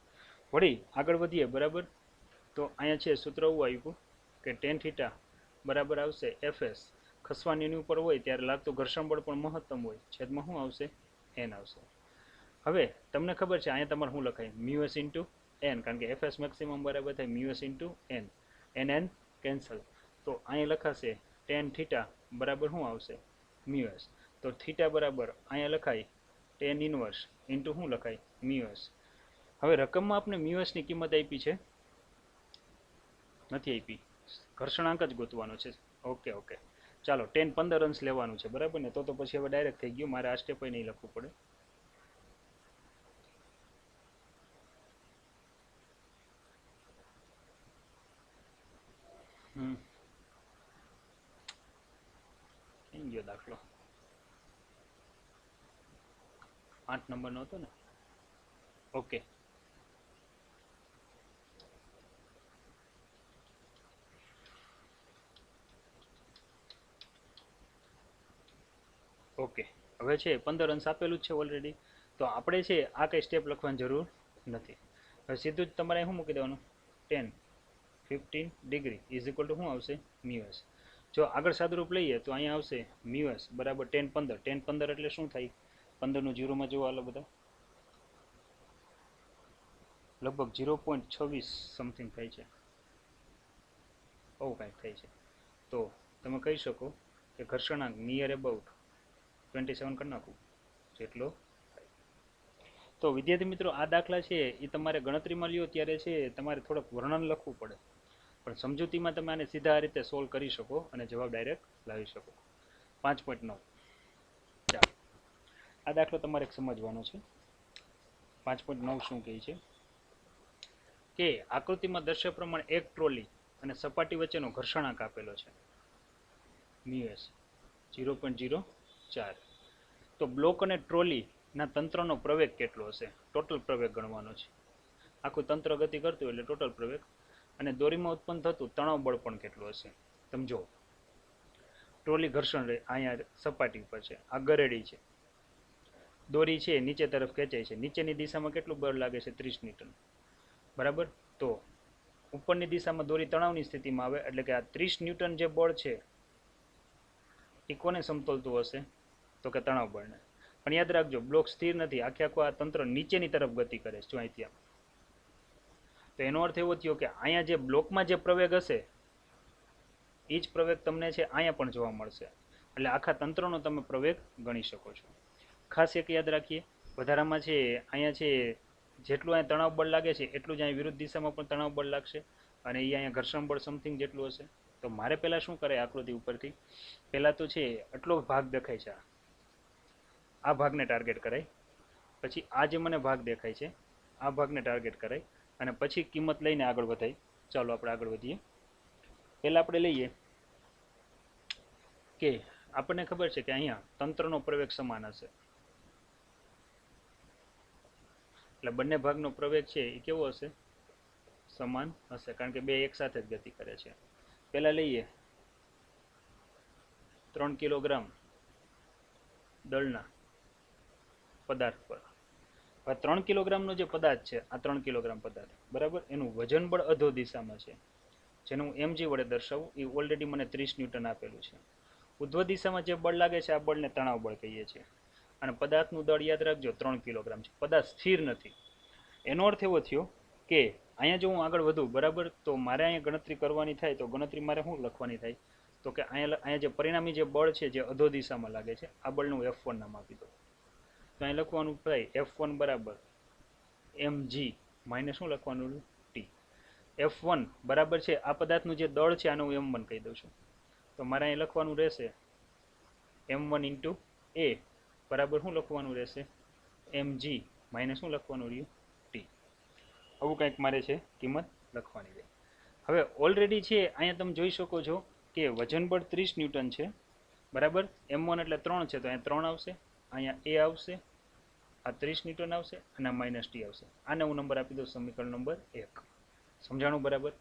S1: વળી આગળ વધીએ બરાબર. તો અહીંયા છે સૂત્ર એવું આવ્યું કે ટેન થીટા બરાબર આવશે fs. ખસવાની એની ઉપર હોય ત્યારે લાગતું ઘર્ષણ બળ પણ મહત્તમ હોય, છેદમાં શું આવશે? n આવશે. હવે તમને ખબર છે અહીંયા તમારે શું લખાય? મ્યુએસ ઇન્ટુ n, કારણ કે fs મેક્સિમમ બરાબર થાય mu s into n. n cancel, તો અહીંયા લખાશે ટેન થીટા બરાબર શું આવશે? મ્યુએસ. તો થીટા બરાબર અહીંયા લખાય ટેન ઇનવર્સ ઇન્ટુ શું લખાય મ્યુએસ. હવે રકમમાં આપણે મ્યુએસની કિંમત આપી છે નથી આપી, ઘર્ષણાંક જ ગોતવાનો છે. ઓકે ઓકે ચાલો 10-15 અંશ લેવાનું છે બરાબર ને, તો પછી હવે ડાયરેક્ટ થઈ ગયું, મારે આ સ્ટેપ નહીં લખવું પડે. કેમ ગયો દાખલો? 8 નંબરનો હતો ને. ઓકે ઓકે હવે છે 15 અંશ આપેલું જ છે ઓલરેડી, તો આપણે છે આ કઈ સ્ટેપ લખવાની જરૂર નથી. હવે સીધું જ તમારે શું મૂકી દેવાનું 10-15 ડિગ્રી ઇઝ ઇક્વલ ટુ શું આવશે મ્યુએસ. જો આગળ સાદુરૂપ લઈએ તો અહીંયા આવશે મ્યુએસ બરાબર 10-15. 10-15 એટલે શું થાય? 15 નું જીરોમાં જોવા આલો બધા, લગભગ 0.26 સમથિંગ થાય છે, આવું કાંઈક થાય છે. તો તમે કહી શકો કે ઘર્ષણાંક નિયર અબાઉટ 27 કરી નાખું જેટલો થાય. તો વિદ્યાર્થી મિત્રો આ દાખલા છે એ તમારે ગણતરીમાં લ્યો ત્યારે છે તમારે થોડુંક વર્ણન લખવું પડે, પણ સમજૂતીમાં તમે આને સીધા આ રીતે સોલ્વ કરી શકો અને જવાબ ડાયરેક્ટ લાવી શકો. 5.9 ચાલો આ દાખલો તમારે સમજવાનો છે. 5.9 શું કહે છે કે આકૃતિમાં દર્શાવ્યા પ્રમાણે એક ટ્રોલી અને સપાટી વચ્ચેનો ઘર્ષણાંક આપેલો છે મ્યુએસ 0.04. તો બ્લોક અને ટ્રોલીના તંત્રનો પ્રવેગ કેટલો હશે? ટોટલ પ્રવેગ ગણવાનો છે. આખું તંત્ર ગતિ કરતું એટલે ટોટલ પ્રવેગ. અને દોરીમાં ઉત્પન્ન થતું તણાવ બળ પણ કેટલું હશે? સમજો ટ્રોલી ઘર્ષણ રહે અહીંયા સપાટી ઉપર છે, આ ગરેડી છે, દોરી છે નીચે તરફ ખેંચાય છે, નીચેની દિશામાં કેટલું બળ લાગે છે? 30 ન્યૂટન બરાબર. તો ઉપરની દિશામાં દોરી તણાવની સ્થિતિમાં આવે એટલે કે આ 30 ન્યૂટન જે બળ છે એ કોને સમતોલતું હશે? તો કે તણાવ બળને. પણ યાદ રાખજો બ્લોક સ્થિર નથી, આખે આખું આ તંત્ર નીચેની તરફ ગતિ કરે છે અહીંથી આમ. તો એનો અર્થ એવો થયો કે અહીંયા જે બ્લોકમાં જે પ્રવેગ હશે એ જ પ્રવેગ તમને છે અહીંયા પણ જોવા મળશે, એટલે આખા તંત્રનો તમે પ્રવેગ ગણી શકો છો. ખાસ એક યાદ રાખીએ વધારામાં છે અહીંયા છે જેટલું અહીંયા તણાવ બળ લાગે છે એટલું જ અહીંયા વિરુદ્ધ દિશામાં પણ તણાવ બળ લાગશે, અને એ અહીંયા ઘર્ષણ બળ સમથિંગ જેટલું હશે. તો મારે પહેલાં શું કરાય આકૃતિ ઉપરથી, પહેલાં તો છે આટલો ભાગ દેખાય છે આ ભાગને ટાર્ગેટ કરાય, પછી આ જે મને ભાગ દેખાય છે આ ભાગને ટાર્ગેટ કરાય, અને પછી કિંમત લઈને આગળ વધાય. ચાલો આપણે આગળ વધીએ. પહેલાં આપણે લઈએ કે આપણને ખબર છે કે અહીંયા તંત્રનો પ્રવેગ સમાન હશે, એટલે બંને ભાગનો પ્રવેગ છે એ કેવો હશે? સમાન હશે, કારણ કે બે એક સાથે જ ગતિ કરે છે. પહેલાં લઈએ 3 કિલોગ્રામ દળના પદાર્થ પર. હવે 3 કિલોગ્રામનો જે પદાર્થ છે આ 3 કિલોગ્રામ પદાર્થ બરાબર, એનું વજન બળ અધો દિશામાં છે જેનું હું mg વડે દર્શાવું. એ ઓલરેડી મને 30 ન્યૂટન આપેલું છે. ઉધ્વ દિશામાં જે બળ લાગે છે આ બળને તણાવ બળ કહીએ છીએ. અને પદાર્થનું દળ યાદ રાખજો 3 કિલોગ્રામ છે. પદાર્થ સ્થિર નથી. એનો અર્થ એવો થયો કે અહીંયા જો હું આગળ વધું બરાબર, તો મારે અહીંયા ગણતરી કરવાની થાય, તો ગણતરી મારે શું લખવાની થાય? તો કે અહીંયા જે પરિણામી જે બળ છે જે અધો દિશામાં લાગે છે આ બળનું F1 નામ આપી દો. તો અહીં લખવાનું થાય F1 બરાબર mg માઇનસ શું લખવાનું t. F1 બરાબર છે આ પદાર્થનું જે દળ છે આનું હું m1 કહી દઉં છું. તો મારે અહીં લખવાનું રહેશે m1 ઇન્ટુ a બરાબર શું લખવાનું રહેશે? mg માઇનસ શું લખવાનું રહ્યું? t. આવું કંઈક મારે છે કિંમત લખવાની રહે. હવે ઓલરેડી છે અહીંયા તમે જોઈ શકો છો કે વજન બળ 30 ન્યૂટન છે બરાબર. m1 એટલે 3 છે તો અહીંયા 3 આવશે, અહીંયા a આવશે, આ 30 ન્યૂટન આવશે અને આ માઇનસ t આવશે. આને હું નંબર આપી દઉં સમીકરણ નંબર 1. સમજાણું બરાબર?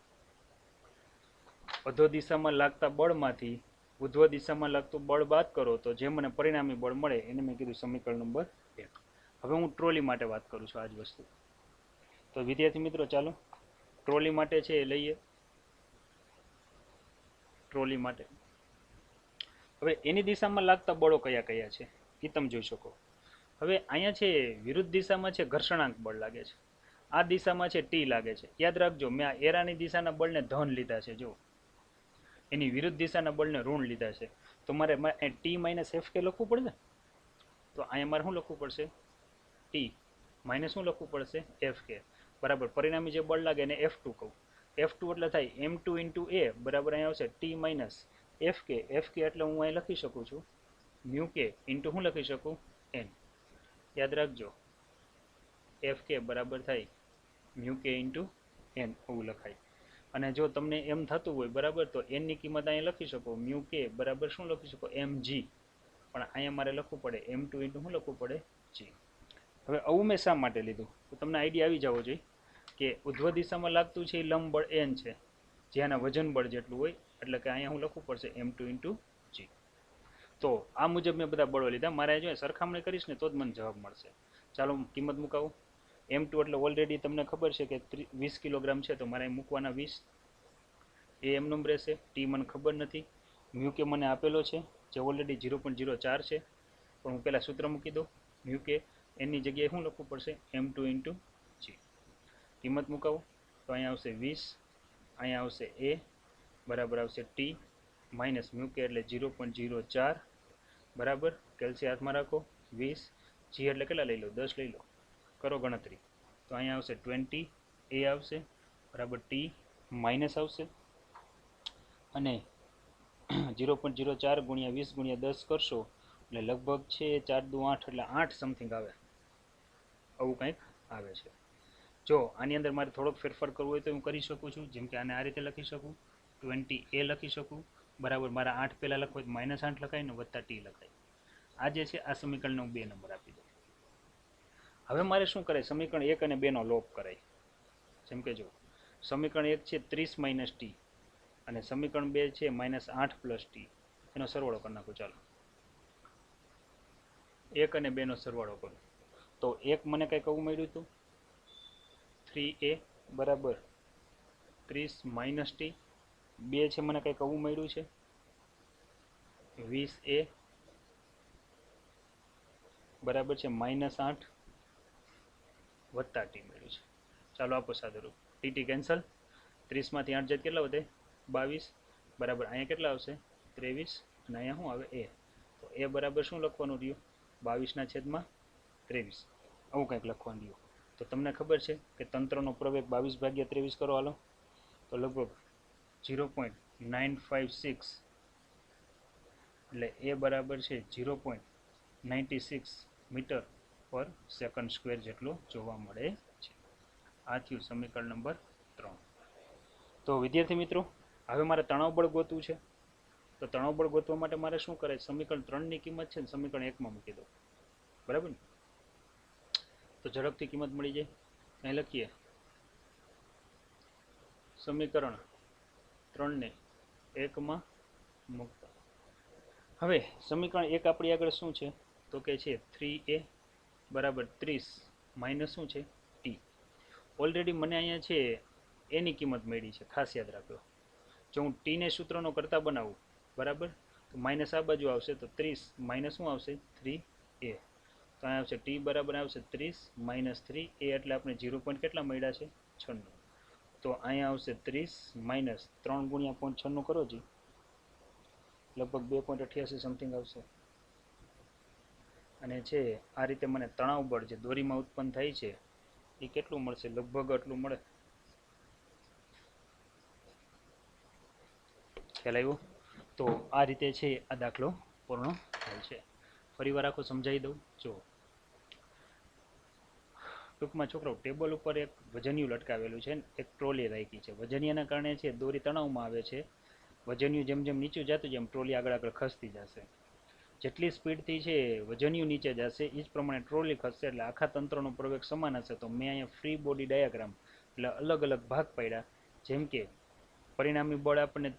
S1: અધો દિશામાં લાગતા બળમાંથી ઉધ્વ દિશામાં લાગતું બળ બાદ કરો તો જે મને પરિણામી બળ મળે એને મેં કીધું સમીકરણ નંબર 1. હવે હું ટ્રોલી માટે વાત કરું છું આ જ વસ્તુ. તો વિદ્યાર્થી મિત્રો ચાલો ટ્રોલી માટે છે એ લઈએ. ટ્રોલી માટે હવે એની દિશામાં લાગતા બળો કયા કયા છે એ તમે જોઈ શકો. હવે અહીંયા છે વિરુદ્ધ દિશામાં છે ઘર્ષણાંક બળ લાગે છે, આ દિશામાં છે ટી લાગે છે. યાદ રાખજો મેં આ એરાની દિશાના બળને ધન લીધા છે, જો એની વિરુદ્ધ દિશાના બળને ઋણ લીધા છે, તો મારે ટી માઇનસ એફ કે લખવું પડે ને. તો અહીંયા મારે શું લખવું પડશે? ટી માઇનસ શું લખવું પડશે? એફ કે. બરાબર, પરિણામી જે બળ લાગે એને F2 કહું. F2 એટલે થાય m2 ઇન્ટુ એ બરાબર અહીંયા આવશે ટી માઇનસ એફ કે. એફ કે એટલે હું અહીં લખી શકું છું મ્યુ કે ઇન્ટુ શું લખી શકું? એન. યાદ રાખજો, એફ કે બરાબર થાય મ્યુ કે ઇન્ટુ એન, એવું લખાય. અને જો તમને એમ થતું હોય બરાબર, તો એનની કિંમત અહીંયા લખી શકો મ્યુ કે બરાબર શું લખી શકો? mg. પણ અહીંયા મારે લખવું પડે m2 ઇન્ટુ શું લખવું પડે? g. હવે આવું મેં શા માટે લીધું? તો તમને આઈડિયા આવી જવો જોઈએ કે ઉધ્વ દિશામાં લાગતું છે એ લંબ બળ n છે, જેના વજન બળ જેટલું હોય, એટલે કે અહીંયા હું લખવું પડશે m2 ઇન્ટુ g. તો આ મુજબ મેં બધા બળો લીધા. મારે જો સરખામણી કરીશ ને તો જ મને જવાબ મળશે. ચાલો કિંમત મુકાવું. m2 એટલે ઓલરેડી તમને ખબર છે કે 20 કિલોગ્રામ છે, તો મારે મૂકવાના 20. એ એમનું રહેશે. ટી મને ખબર નથી. મ્યુ કે મને આપેલો છે જે ઓલરેડી 0.04 છે, પણ હું પહેલાં સૂત્ર મૂકી દઉં. મ્યુ કે એની જગ્યાએ શું લખવું પડશે? m2 into g. કિંમત મુકાવું તો અહીંયા આવશે 20, અહીંયા આવશે એ બરાબર આવશે ટી માઇનસ મ્યુ કે એટલે 0.04 બરાબર. કેલ્સી હાથમાં રાખો. 20 જી એટલે કેટલા લઈ લો? 10 લઈ લો. કરો ગણતરી. તો અહીંયા આવશે 20 એ આવશે બરાબર ટી માઇનસ આવશે અને 0.04 ગુણ્યા 20 ગુણ્યા 10 કરશો એટલે લગભગ છે 4 દુ 8 એટલે 8 સમથિંગ આવે, આવું કંઈક આવે છે. જો આની અંદર મારે થોડોક ફેરફાર કરવો હોય તો હું કરી શકું છું. જેમ કે આને આ રીતે લખી શકું, 20 એ લખી શકું બરાબર. મારા 8 પહેલાં લખવું હોય તો -8 લખાય ને વત્તા ટી લખાય. આ જે છે આ સમીકરણને હું 2 નંબર આપી દઉં. હવે મારે શું કરે? સમીકરણ 1 અને 2 નો લોપ કરાય. જેમ કે જો સમીકરણ 1 છે 30 માઇનસ ટી અને સમીકરણ 2 છે -8 પ્લસ ટી. એનો સરવાળો કરી નાખો. ચાલો 1 અને 2 નો સરવાળો કરું તો 1 મને કંઈક આવું મળ્યું હતું 3a બરાબર 30 માઇનસ ટી. 2 છે મને કંઈક આવું મળ્યું છે 20a બરાબર છે -8 વત્તા ટી મળ્યું છે. ચાલો આપો સાદુરૂપ. T cancel. 30 માંથી 8 જાય કેટલા વધે? 22 બરાબર. અહીંયા કેટલા આવશે? 23 અને અહીંયા શું આવે? એ. તો એ બરાબર શું લખવાનું રહ્યું? 22/23. આવું કંઈક લખવાનું રહ્યું. તો તમને ખબર છે કે તંત્રનો પ્રવેગ 22/23 કરો હાલો, તો લગભગ 0.956 એટલે એ બરાબર છે 0.96 મીટર પર સેકન્ડ સ્ક્વેર જેટલો જોવા મળે છે. આ થયું સમીકરણ નંબર 3. તો વિદ્યાર્થી મિત્રો, હવે મારે તણાવ બળ ગોતવું છે. તો તણાવ બળ ગોતવા માટે મારે શું કરે? સમીકરણ 3 ની કિંમત છે ને સમીકરણ 1 માં મૂકી દો. બરાબર ને? તો ઝડપથી કિંમત મળી જાય. અહીં લખીએ સમીકરણ 3 ને 1 માં મૂકતા. હવે સમીકરણ 1 આપણી આગળ શું છે? તો કે છે 3a બરાબર 30 માઇનસ શું છે? ટી. ઓલરેડી મને અહીંયા છે એની કિંમત મળી છે, ખાસ યાદ રાખો. જો હું ટીને સૂત્રનો કરતા બનાવું બરાબર, તો માઇનસ આ બાજુ આવશે તો 30 માઇનસ શું આવશે? 3a. તો અહીંયા આવશે ટી બરાબર આવશે 30 માઇનસ 3a એટલે આપણે 0 પોઈન્ટ કેટલા મળ્યા છે? 96. તો અહીંયા આવશે 30 માઇનસ 3 ગુણ્યા 0.96 કરો જી, લગભગ 2.88 સમથિંગ આવશે. અને છે આ રીતે મને તણાવ બળ જે દોરીમાં ઉત્પન્ન થાય છે એ કેટલું મળશે? લગભગ આટલું મળે. ખ્યાલ આવ્યો? તો આ રીતે છે આ દાખલો પૂર્ણ થાય છે. ફરી વાર આખો સમજાવી દઉં. જો ટૂંકમાં છોકરો ટેબલ ઉપર એક વજનિયું લટકાવેલું છે, એક ટ્રોલી રાખી છે. વજનિયાના કારણે છે દોરી તણાવમાં આવે છે. વજનિયું જેમ જેમ નીચું જતું જેમ ટ્રોલી આગળ આગળ ખસતી જશે. જેટલી સ્પીડથી છે વજનિયું નીચે જશે એ જ પ્રમાણે ટ્રોલી ખસશે, એટલે આખા તંત્રનો પ્રવેગ સમાન હશે. તો મેં અહીંયા ફ્રી બોડી ડાયાગ્રામ એટલે અલગ અલગ ભાગ પાડ્યા. જેમ કે પરિણામી બળ આપણને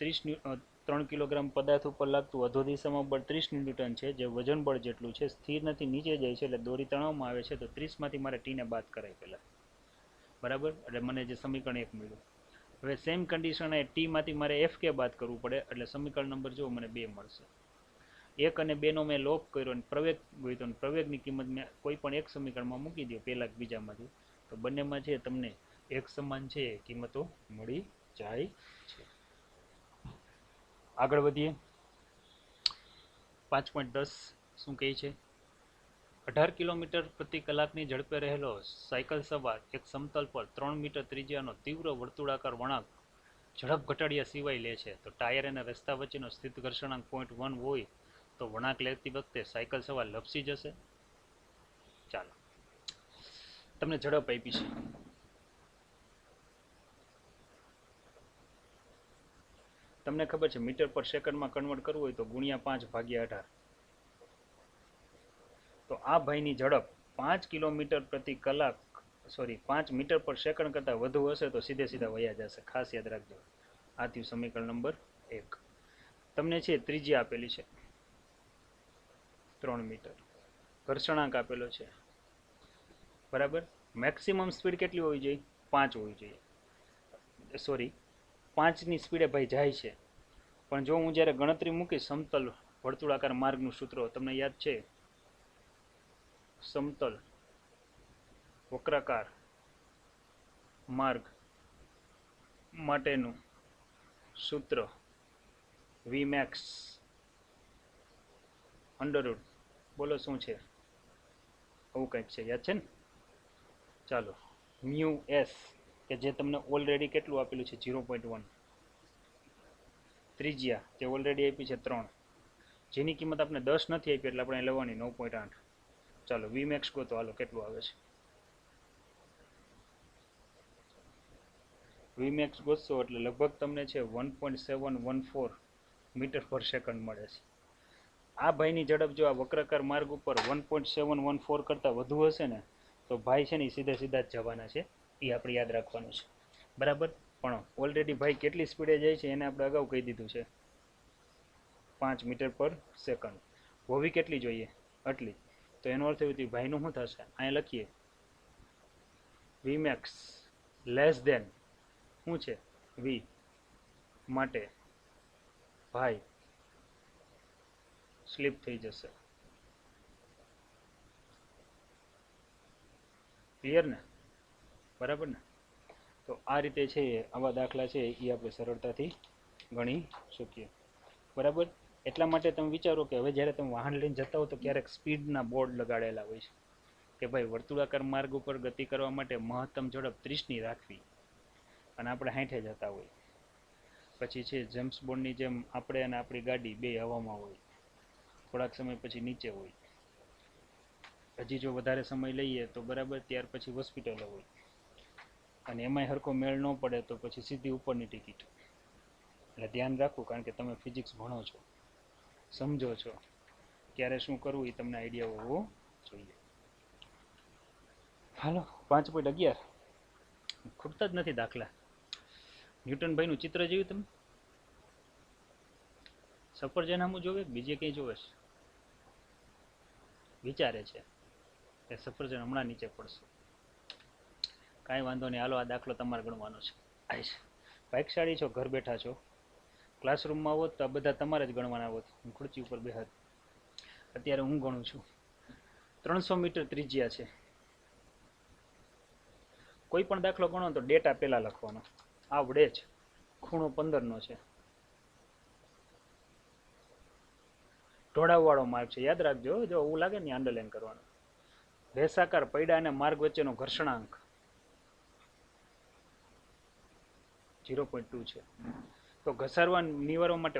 S1: 3 કિલોગ્રામ પદાર્થ ઉપર લાગતું અધો દિશામાં બળ 30 ન્યૂટન છે, જે વજન બળ જેટલું છે. સ્થિર નથી, નીચે જાય છે, એટલે દોરી તણાવમાં આવે છે. તો 30 માંથી મારે ટીને બાદ કરાય પહેલાં. બરાબર, એટલે મને જે સમીકરણ 1 મળ્યું. હવે સેમ કન્ડિશન એ ટી માંથી મારે એફ કે બાદ કરવું પડે, એટલે સમીકરણ નંબર જો મને 2 મળશે. 1 અને 2 નો મેં લોપ કર્યો અને પ્રવેગ ગોઈતો, અને પ્રવેગની કિંમત મેં કોઈ પણ એક સમીકરણમાં મૂકી દો, પહેલા બીજામાંથી. તો બંનેમાં છે તમને એક સમાન છે કિંમતો મળી જાય છે. આગળ વધીએ. 5.10 શું કહે છે? 18 કિલોમીટર પ્રતિ કલાકની ઝડપે રહેલો સાયકલ સવાર એક સમતલ પર 3 મીટર ત્રિજ્યાનો તીવ્ર વર્તુળાકાર વળાંક ઝડપ ઘટાડ્યા સિવાય લે છે તો ટાયર અને રસ્તા વચ્ચેનો સ્થિત ઘર્ષણાંક 0.1 હોય તો વળાંક લેતી વખતે સાયકલ સવાર લપસી જશે. ચાલો તમને ઝડપ આપી છે. તમને ખબર છે મીટર પર સેકન્ડમાં કન્વર્ટ કરવું હોય તો ગુણ્યા 5/18. તો આ ભાઈની ઝડપ 5 કિલોમીટર પ્રતિ કલાક 5 મીટર પર સેકન્ડ કરતાં વધુ હશે તો સીધે સીધા વયા જશે. ખાસ યાદ રાખજો. આ થયું સમીકરણ નંબર 1. તમને છે ત્રિજ્યા આપેલી છે 3 મીટર, ઘર્ષણાંક આપેલો છે બરાબર. મેક્સિમમ સ્પીડ કેટલી હોવી જોઈએ? 5 હોવી જોઈએ. 5ની સ્પીડે ભાઈ જાય છે. પણ જો હું જ્યારે ગણતરી મૂકીશ સમતલ વર્તુળાકાર માર્ગનું સૂત્ર તમને યાદ છે, સમતલ વક્રાકાર માર્ગ માટેનું સૂત્ર Vmax અંડરરૂટ બોલો શું છે? આવું કંઈક છે, યાદ છે ને? ચાલો મ્યુ એસ કે જે તમને ઓલરેડી કેટલું આપેલું છે 0.1, ત્રિજ્યા જે ઓલરેડી આપી છે 3, જેની કિંમત આપણે 10 નથી આપી એટલે આપણે લેવાની 9.8. ચાલો Vmax ગોતો, હાલો કેટલું આવે છે. Vmax ગોતશો એટલે લગભગ તમને છે 1.714 મીટર પર સેકન્ડ મળે છે. આ ભાઈની ઝડપ જો આ વક્રાકાર માર્ગ ઉપર 1.714 કરતાં વધુ હશે ને તો ભાઈ છે ને સીધે સીધા જ જવાના છે. એ આપણે યાદ રાખવાનું છે બરાબર. પણ ઓલરેડી ભાઈ કેટલી સ્પીડે જાય છે એને આપણે અગાઉ કહી દીધું છે 5 મીટર પર સેકન્ડ. હોવી કેટલી જોઈએ? આટલી. તો એનો અર્થ એવું થયું ભાઈનું શું થશે? અહીંયા લખીએ Vmax લેસ દેન શું છે V માટે ભાઈ સ્લીપ થઈ જશે. ક્લિયર ને? બરાબર ને? તો આ રીતે છે આવા દાખલા છે એ આપણે સરળતાથી ગણી શકીએ બરાબર. એટલા માટે તમે વિચારો કે હવે જ્યારે તમે વાહન લઈને જતા હો તો ક્યારેક સ્પીડના બોર્ડ લગાડેલા હોય છે કે ભાઈ વર્તુળાકાર માર્ગ ઉપર ગતિ કરવા માટે મહત્તમ ઝડપ 30ની રાખવી અને આપણે 60 જતા હોય. પછી છે જેમ્સ બોન્ડની જેમ આપણે અને આપણી ગાડી બે હવામાં હોય, થોડાક સમય પછી નીચે હોય. હજી જો વધારે સમય લઈએ તો બરાબર ત્યાર પછી હોસ્પિટલો હોય અને એમાંય હરખો મેળ ન પડે તો પછી સીધી ઉપરની ટિકિટ. એટલે ધ્યાન રાખવું કારણ કે તમે ફિઝિક્સ ભણો છો, સમજો છો, ક્યારે શું કરવું એ તમને આઈડિયા હોવો જોઈએ. હાલો 5.11 ખૂટતા જ નથી દાખલા. ન્યૂટનભાઈનું ચિત્ર જોયું તમે? સફરજનામું જોવે બીજે કંઈ જોવે છે? વિચારે છે કે સફરજન હમણાં નીચે પડશે. કાંઈ વાંધો નહીં, હાલો આ દાખલો તમારે ગણવાનો છે. આઈશ ભાગશાળી છો, ઘર બેઠા છો. ક્લાસરૂમમાં આવો તો આ બધા તમારે જ ગણવાના હોત, હું ખુરચી ઉપર બેહત. અત્યારે હું ગણું છું. 300 મીટર ત્રિજ્યા છે. કોઈ પણ દાખલો ગણો તો ડેટા પહેલા લખવાનો, આવડે જ. ખૂણો 15નો છે. ઢોળાવવાળો માર્ગ છે, યાદ રાખજો. જો એવું લાગે ને અંડરલાઈન કરવાનું. રેસાકાર પૈડા અને માર્ગ વચ્ચેનો ઘર્ષણાંક 0.2 છે. તો ઘસારવા નિવારવા માટે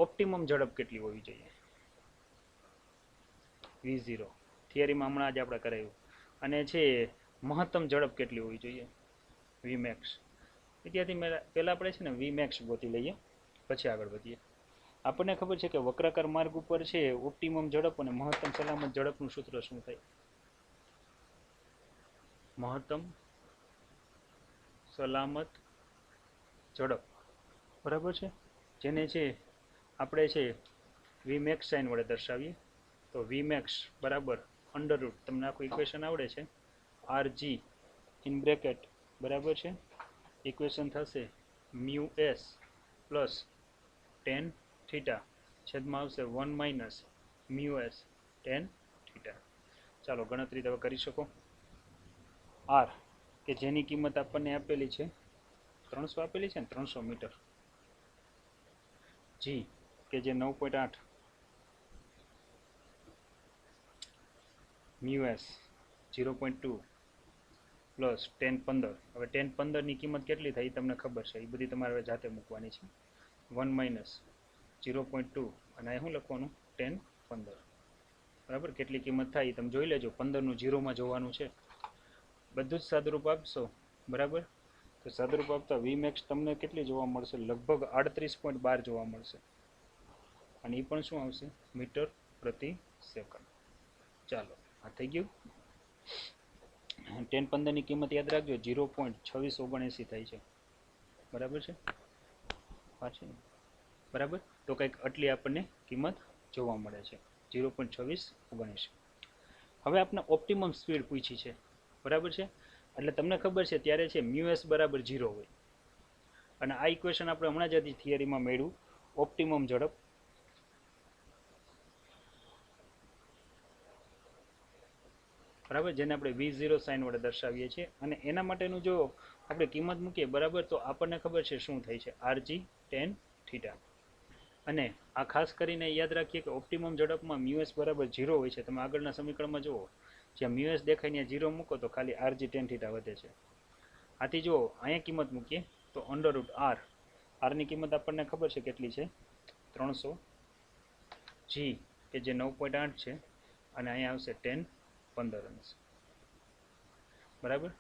S1: ઓપ્ટિમમ ઝડપ કેટલી હોવી જોઈએ? V0. થિયરીમાં હમણાં જ આપણે કરાવ્યું. અને છે મહત્તમ ઝડપ કેટલી હોવી જોઈએ? Vmax. ત્યાંથી પહેલાં આપણે છે ને Vmax ગોતી લઈએ પછી આગળ વધીએ. આપણને ખબર છે કે વક્રાકાર માર્ગ ઉપર છે ઓપ્ટિમમ ઝડપ અને મહત્તમ સલામત ઝડપનું સૂત્ર શું થાય? મહત્તમ સલામત ઝડપ બરાબર છે, જેને છે આપણે છે Vmax સાઇન વડે દર્શાવીએ. તો Vmax બરાબર અંડરરૂટ, તમને આખું ઇક્વેશન આવડે છે, RG ઇન બ્રેકેટ બરાબર છે. ઇક્વેશન થશે mu S plus ten theta છેદમાં આવશે 1 minus mu S ten theta. ચાલો ગણતરી તમે કરી શકો. આર કે જેની કિંમત આપણને આપેલી છે 300 આપેલી છે ને 300 મીટર. જી કે જે 9.8 મ્યુએસ 0.2 પ્લસ 10 15. હવે 10 15ની કિંમત કેટલી થાય એ તમને ખબર છે, એ બધી તમારે હવે જાતે મૂકવાની છે. 1 માઇનસ 0.2 અને અહીં શું લખવાનું 10 15. બરાબર, કેટલી કિંમત થાય એ તમે જોઈ લેજો. 15નું 0માં જોવાનું છે. બધું જ સાદુરૂપ આપશો. બરાબર, તો સાદુરૂપ આપતા વીમેક્સ તમને કેટલી જોવા મળશે? લગભગ 38.12 જોવા મળશે. અને એ પણ શું આવશે? મીટર પ્રતિ સેકન્ડ. ચાલો, આ થઈ ગયું. 10 15ની કિંમત યાદ રાખજો, 0.2679 થાય છે. બરાબર છે, પાછી બરાબર. તો કંઈક આટલી આપણને કિંમત જોવા મળે છે, 0.2679. હવે આપણે ઓપ્ટિમમ સ્પીડ પૂછી છે. બરાબર છે, એટલે તમને ખબર છે ત્યારે છે મ્યુએસ બરાબર 0 હોય. અને આ ઇક્વેશન આપણે હમણાં જ થિયરીમાં મેળવ્યું, ઓપ્ટિમમ ઝડપ. બરાબર, જેને આપણે v0 સાઇન વડે દર્શાવીએ છીએ. અને એના માટેનું જો આપણે કિંમત મૂકીએ, બરાબર, તો આપણને ખબર છે શું થાય છે, rg tan θ. અને આ ખાસ કરીને યાદ રાખીએ કે ઓપ્ટિમમ ઝડપમાં મ્યુએસ બરાબર 0 હોય છે. તમે આગળના સમીકરણમાં જુઓ, જ્યાં મ્યુએસ દેખાય ત્યાં 0 મૂકો તો ખાલી rg tan θ વધે છે. આથી જો અહીંયા કિંમત મૂકીએ તો √r, ની કિંમત આપણને ખબર છે કેટલી છે, 300 g, કે જે 9.8 છે. અને અહીંયા આવશે 10 15 અંશ. બરાબર,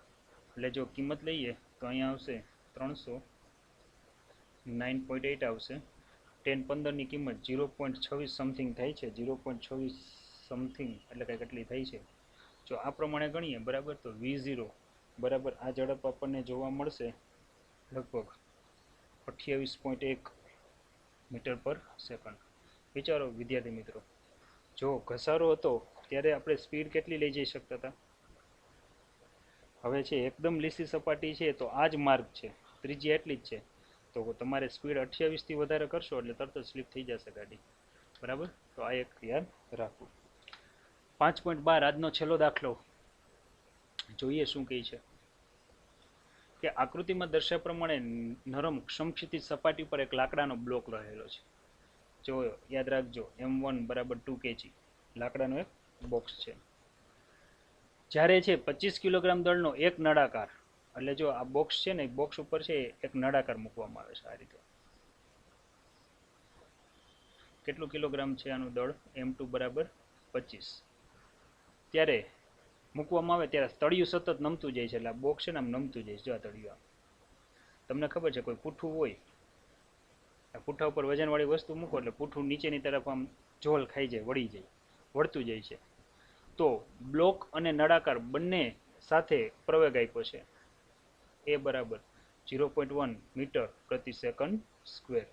S1: એટલે જો કિંમત લઈએ તો અહીંયા આવશે 300 9.8 આવશે. 10 15ની કિંમત 0.26 સમથિંગ થાય છે, 0.26 સમથિંગ એટલે કંઈક એટલી થઈ છે. જો આ પ્રમાણે ગણીએ, બરાબર, તો v0 બરાબર આ ઝડપ આપણને જોવા મળશે લગભગ 28.1 મીટર પર સેકન્ડ. વિચારો વિદ્યાર્થી મિત્રો, જો ઘસારો હતો ત્યારે આપણે સ્પીડ કેટલી લઈ જઈ શકતા હતા? હવે છે એકદમ લીસી સપાટી છે તો આ જ માર્ગ છે, ત્રિજ્યા એટલી જ છે. તો તમારે સ્પીડ 28થી વધારે કરશો એટલે તરત જ સ્લીપ થઈ જશે ગાડી. બરાબર, તો આ એક યાદ રાખવું. 5.12 આજનો છેલ્લો દાખલો જોઈએ શું કહે છે કે આકૃતિમાં દર્શાવ્યા પ્રમાણે નરમ સમક્ષિતિજ સપાટી પર એક લાકડાનો બ્લોક રહેલો છે. જો યાદ રાખજો, m1 બરાબર 2 kg લાકડાનો એક બોક્સ છે. જ્યારે છે 25 કિલોગ્રામ દળનો એક નળાકાર, એટલે જો આ બોક્સ છે ને, બોક્સ ઉપર છે એક નળાકાર મૂકવામાં આવે છે આ રીતે. કેટલું કિલોગ્રામ છે આનું દળ? m2 બરાબર 25. ત્યારે મૂકવામાં આવે ત્યારે તળિયું સતત નમતું જાય છે. એટલે આ બોક્સ છે ને આમ નમતું જાય છે. જો આ તળિયું, તમને ખબર છે કોઈ પૂઠું હોય, આ પૂઠા ઉપર વજનવાળી વસ્તુ મૂકો એટલે પૂઠું નીચેની તરફ આમ ઝોલ ખાઈ જાય, વળી જાય, વળતું જાય છે. તો બ્લોક અને નળાકાર બંને સાથે પ્રવેગ આપ્યો છે, એ બરાબર 0.1 મીટર પ્રતિ સેકન્ડ સ્ક્વેર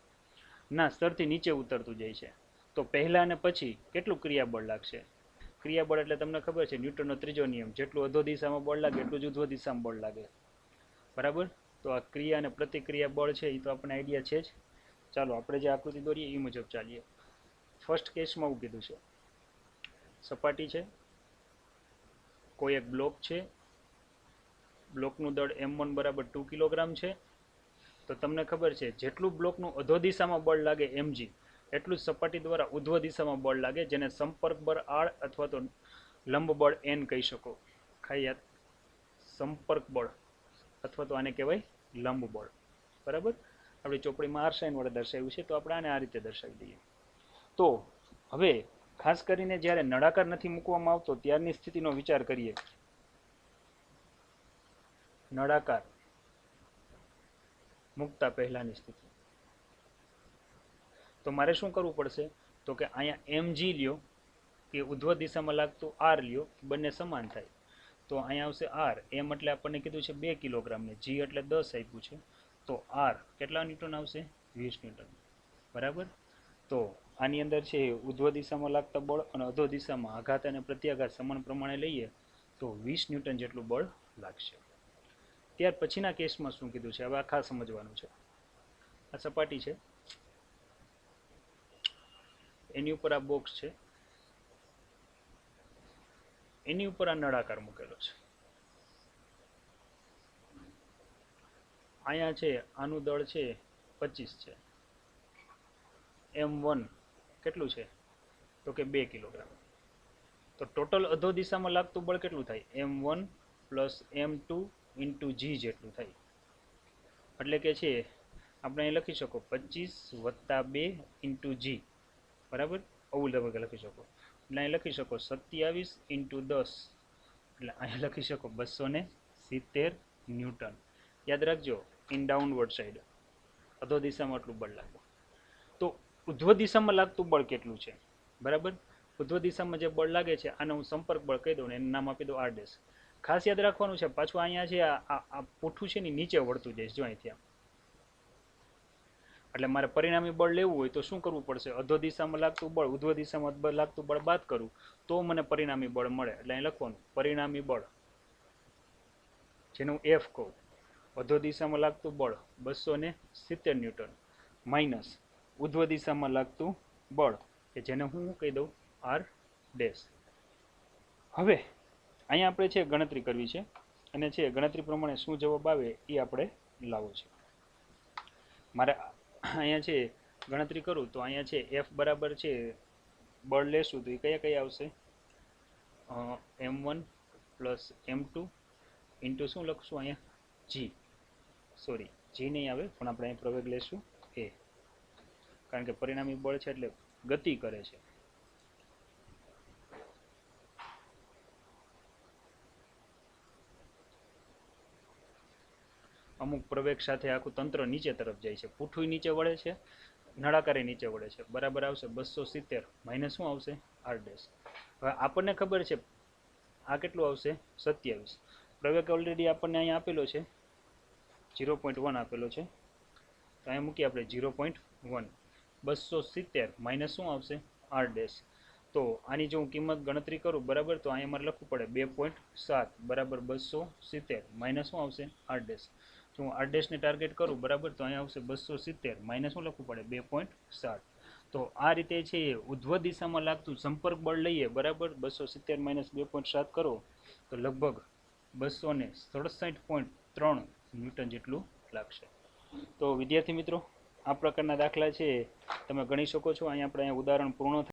S1: ના સ્તરથી નીચે ઉતરતું જાય છે. તો પહેલા અને પછી કેટલું ક્રિયાબળ લાગશે? ક્રિયાબળ એટલે તમને ખબર છે ન્યૂટનનો ત્રીજો નિયમ, જેટલું અધો દિશામાં બળ લાગે એટલું જ ઉધ્વ દિશામાં બળ લાગે. બરાબર, તો આ ક્રિયા અને પ્રતિક્રિયા બળ છે એ તો આપણને આઈડિયા છે જ. ચાલો આપણે જે આકૃતિ દોરીએ એ મુજબ ચાલીએ. ફર્સ્ટ કેસમાં એવું કીધું છે, સપાટી છે, કોઈ એક બ્લોક છે, બ્લોકનું દળ m1 બરાબર 2 કિલોગ્રામ છે. તો તમને ખબર છે જેટલું બ્લોકનું અધો દિશામાં બળ લાગે mg, એટલું જ સપાટી દ્વારા ઉધ્વ દિશામાં બળ લાગે, જેને સંપર્ક બળ r અથવા તો લંબ બળ n કહી શકો. ખાઈ યાદ, સંપર્ક બળ અથવા તો આને કહેવાય લંબ બળ. બરાબર, આપણી ચોપડીમાં r સાઇન વડે દર્શાવ્યું છે, તો આપણે આને આ રીતે દર્શાવી દઈએ. તો હવે ખાસ કરીને જ્યારે નળાકાર નથી મૂકવામાં આવતો ત્યારની સ્થિતિનો વિચાર કરીએ. નળાકાર મૂકતા પહેલાની સ્થિતિ, તો મારે શું કરવું પડશે? તો કે અહીંયા mg લ્યો કે ઉધ્વ દિશામાં લાગતું r લ્યો, બંને સમાન થાય. તો અહીંયા આવશે r, m એટલે આપણને કીધું છે 2 કિલોગ્રામ ને g એટલે 10 આપ્યું છે. તો r કેટલા ન્યૂટન આવશે? 20 ન્યૂટન. બરાબર, તો આની અંદર છે ઉધ્વ દિશામાં લાગતા બળ અને અધો દિશામાં આઘાત અને પ્રત્યાઘાત સમાન પ્રમાણે લઈએ તો 20 ન્યૂટન જેટલું બળ લાગશે. ત્યાર પછીના કેસમાં શું કીધું છે, હવે આ ખાસ સમજવાનું છે. આ સપાટી છે, એની ઉપર આ બોક્સ છે, એની ઉપર આ નળાકાર મૂકેલો છે. અહીંયા છે આનું દળ છે 25 છે, m1 કેટલું છે? તો કે 2 કિલોગ્રામ. તો ટોટલ અધો દિશામાં લાગતું બળ કેટલું થાય? m1 plus m2 into g જેટલું થાય. એટલે કે છે આપણે અહીં લખી શકો 25 વત્તા 2 ઇન્ટુ g, બરાબર, આવું લખી શકો. એટલે અહીં લખી શકો 27 ઇન્ટુ 10, એટલે અહીં લખી શકો 270 ન્યૂટન. યાદ રાખજો, ઇન ડાઉનવર્ડ સાઈડ અધો દિશામાં આટલું બળ લાગે. તો ઉધ્વ દિશામાં લાગતું બળ કેટલું છે? બરાબર, ઉધ્વ દિશામાં જે બળ લાગે છે આને હું સંપર્ક બળ કહી દઉં ને એનું નામ આપી દઉં r'. ખાસ યાદ રાખવાનું છે, પાછું અહીંયા છે આ પૂઠું છે ને નીચે વળતું જાય જો અહીંથી. એટલે મારે પરિણામી બળ લેવું હોય તો શું કરવું પડશે? અધો દિશામાં લાગતું બળ ઉધ્વ દિશામાં લાગતું બળ બાદ કરું તો મને પરિણામી બળ મળે. એટલે અહીં લખવાનું પરિણામી બળ, જેને હું F કહું, અધો દિશામાં લાગતું બળ 270 ન્યૂટન માઇનસ ઉધ્વ દિશામાં લાગતું બળ કે જેને હું કહી દઉં r'. હવે અહીંયા આપણે છે ગણતરી કરવી છે અને છે ગણતરી પ્રમાણે શું જવાબ આવે એ આપણે લાવવો છે. મારે અહીંયા છે ગણતરી કરું તો અહીંયા છે F બરાબર છે બળ લેશું તો એ કયા કયા આવશે? m1 પ્લસ m2 ઇન્ટુ શું લખશું અહીંયા? g, સોરી g નહીં આવે પણ આપણે અહીં પ્રવેગ લેશું a, કારણ કે પરિણામી બળ છે એટલે ગતિ કરે છે. અમુક પ્રવેગ સાથે આખું તંત્ર નીચે તરફ જાય છે, પૂઠું નીચે વળે છે, નળાકારે નીચે વળે છે. બરાબર આવશે 270 માઇનસ શું આવશે? r'. હવે આપણને ખબર છે આ કેટલું આવશે? 27. પ્રવેગ ઓલરેડી આપણને અહીંયા આપેલો છે 0.1 આપેલો છે, તો અહીંયા મૂકીએ આપણે 0.1. 270 માઇનસ શું આવશે? r'. તો આની જો હું કિંમત ગણતરી કરું, બરાબર, તો અહીંયા મારે લખવું પડે 2.7 બરાબર 270 માઇનસ શું આવશે? r'. જો હું r' ને ટાર્ગેટ કરું, બરાબર, તો અહીંયા આવશે 270 માઇનસ શું લખવું પડે? 2.7. તો આ રીતે છે ઉધ્વ દિશામાં લાગતું સંપર્ક બળ લઈએ, બરાબર, 270 માઇનસ 2.7 કરો તો લગભગ 267.3 ન્યૂટન જેટલું લાગશે. તો વિદ્યાર્થી મિત્રો, આ પ્રકારના દાખલા છે તમે ગણી શકો છો. અહીંયા આપણે ઉદાહરણ પૂર્ણ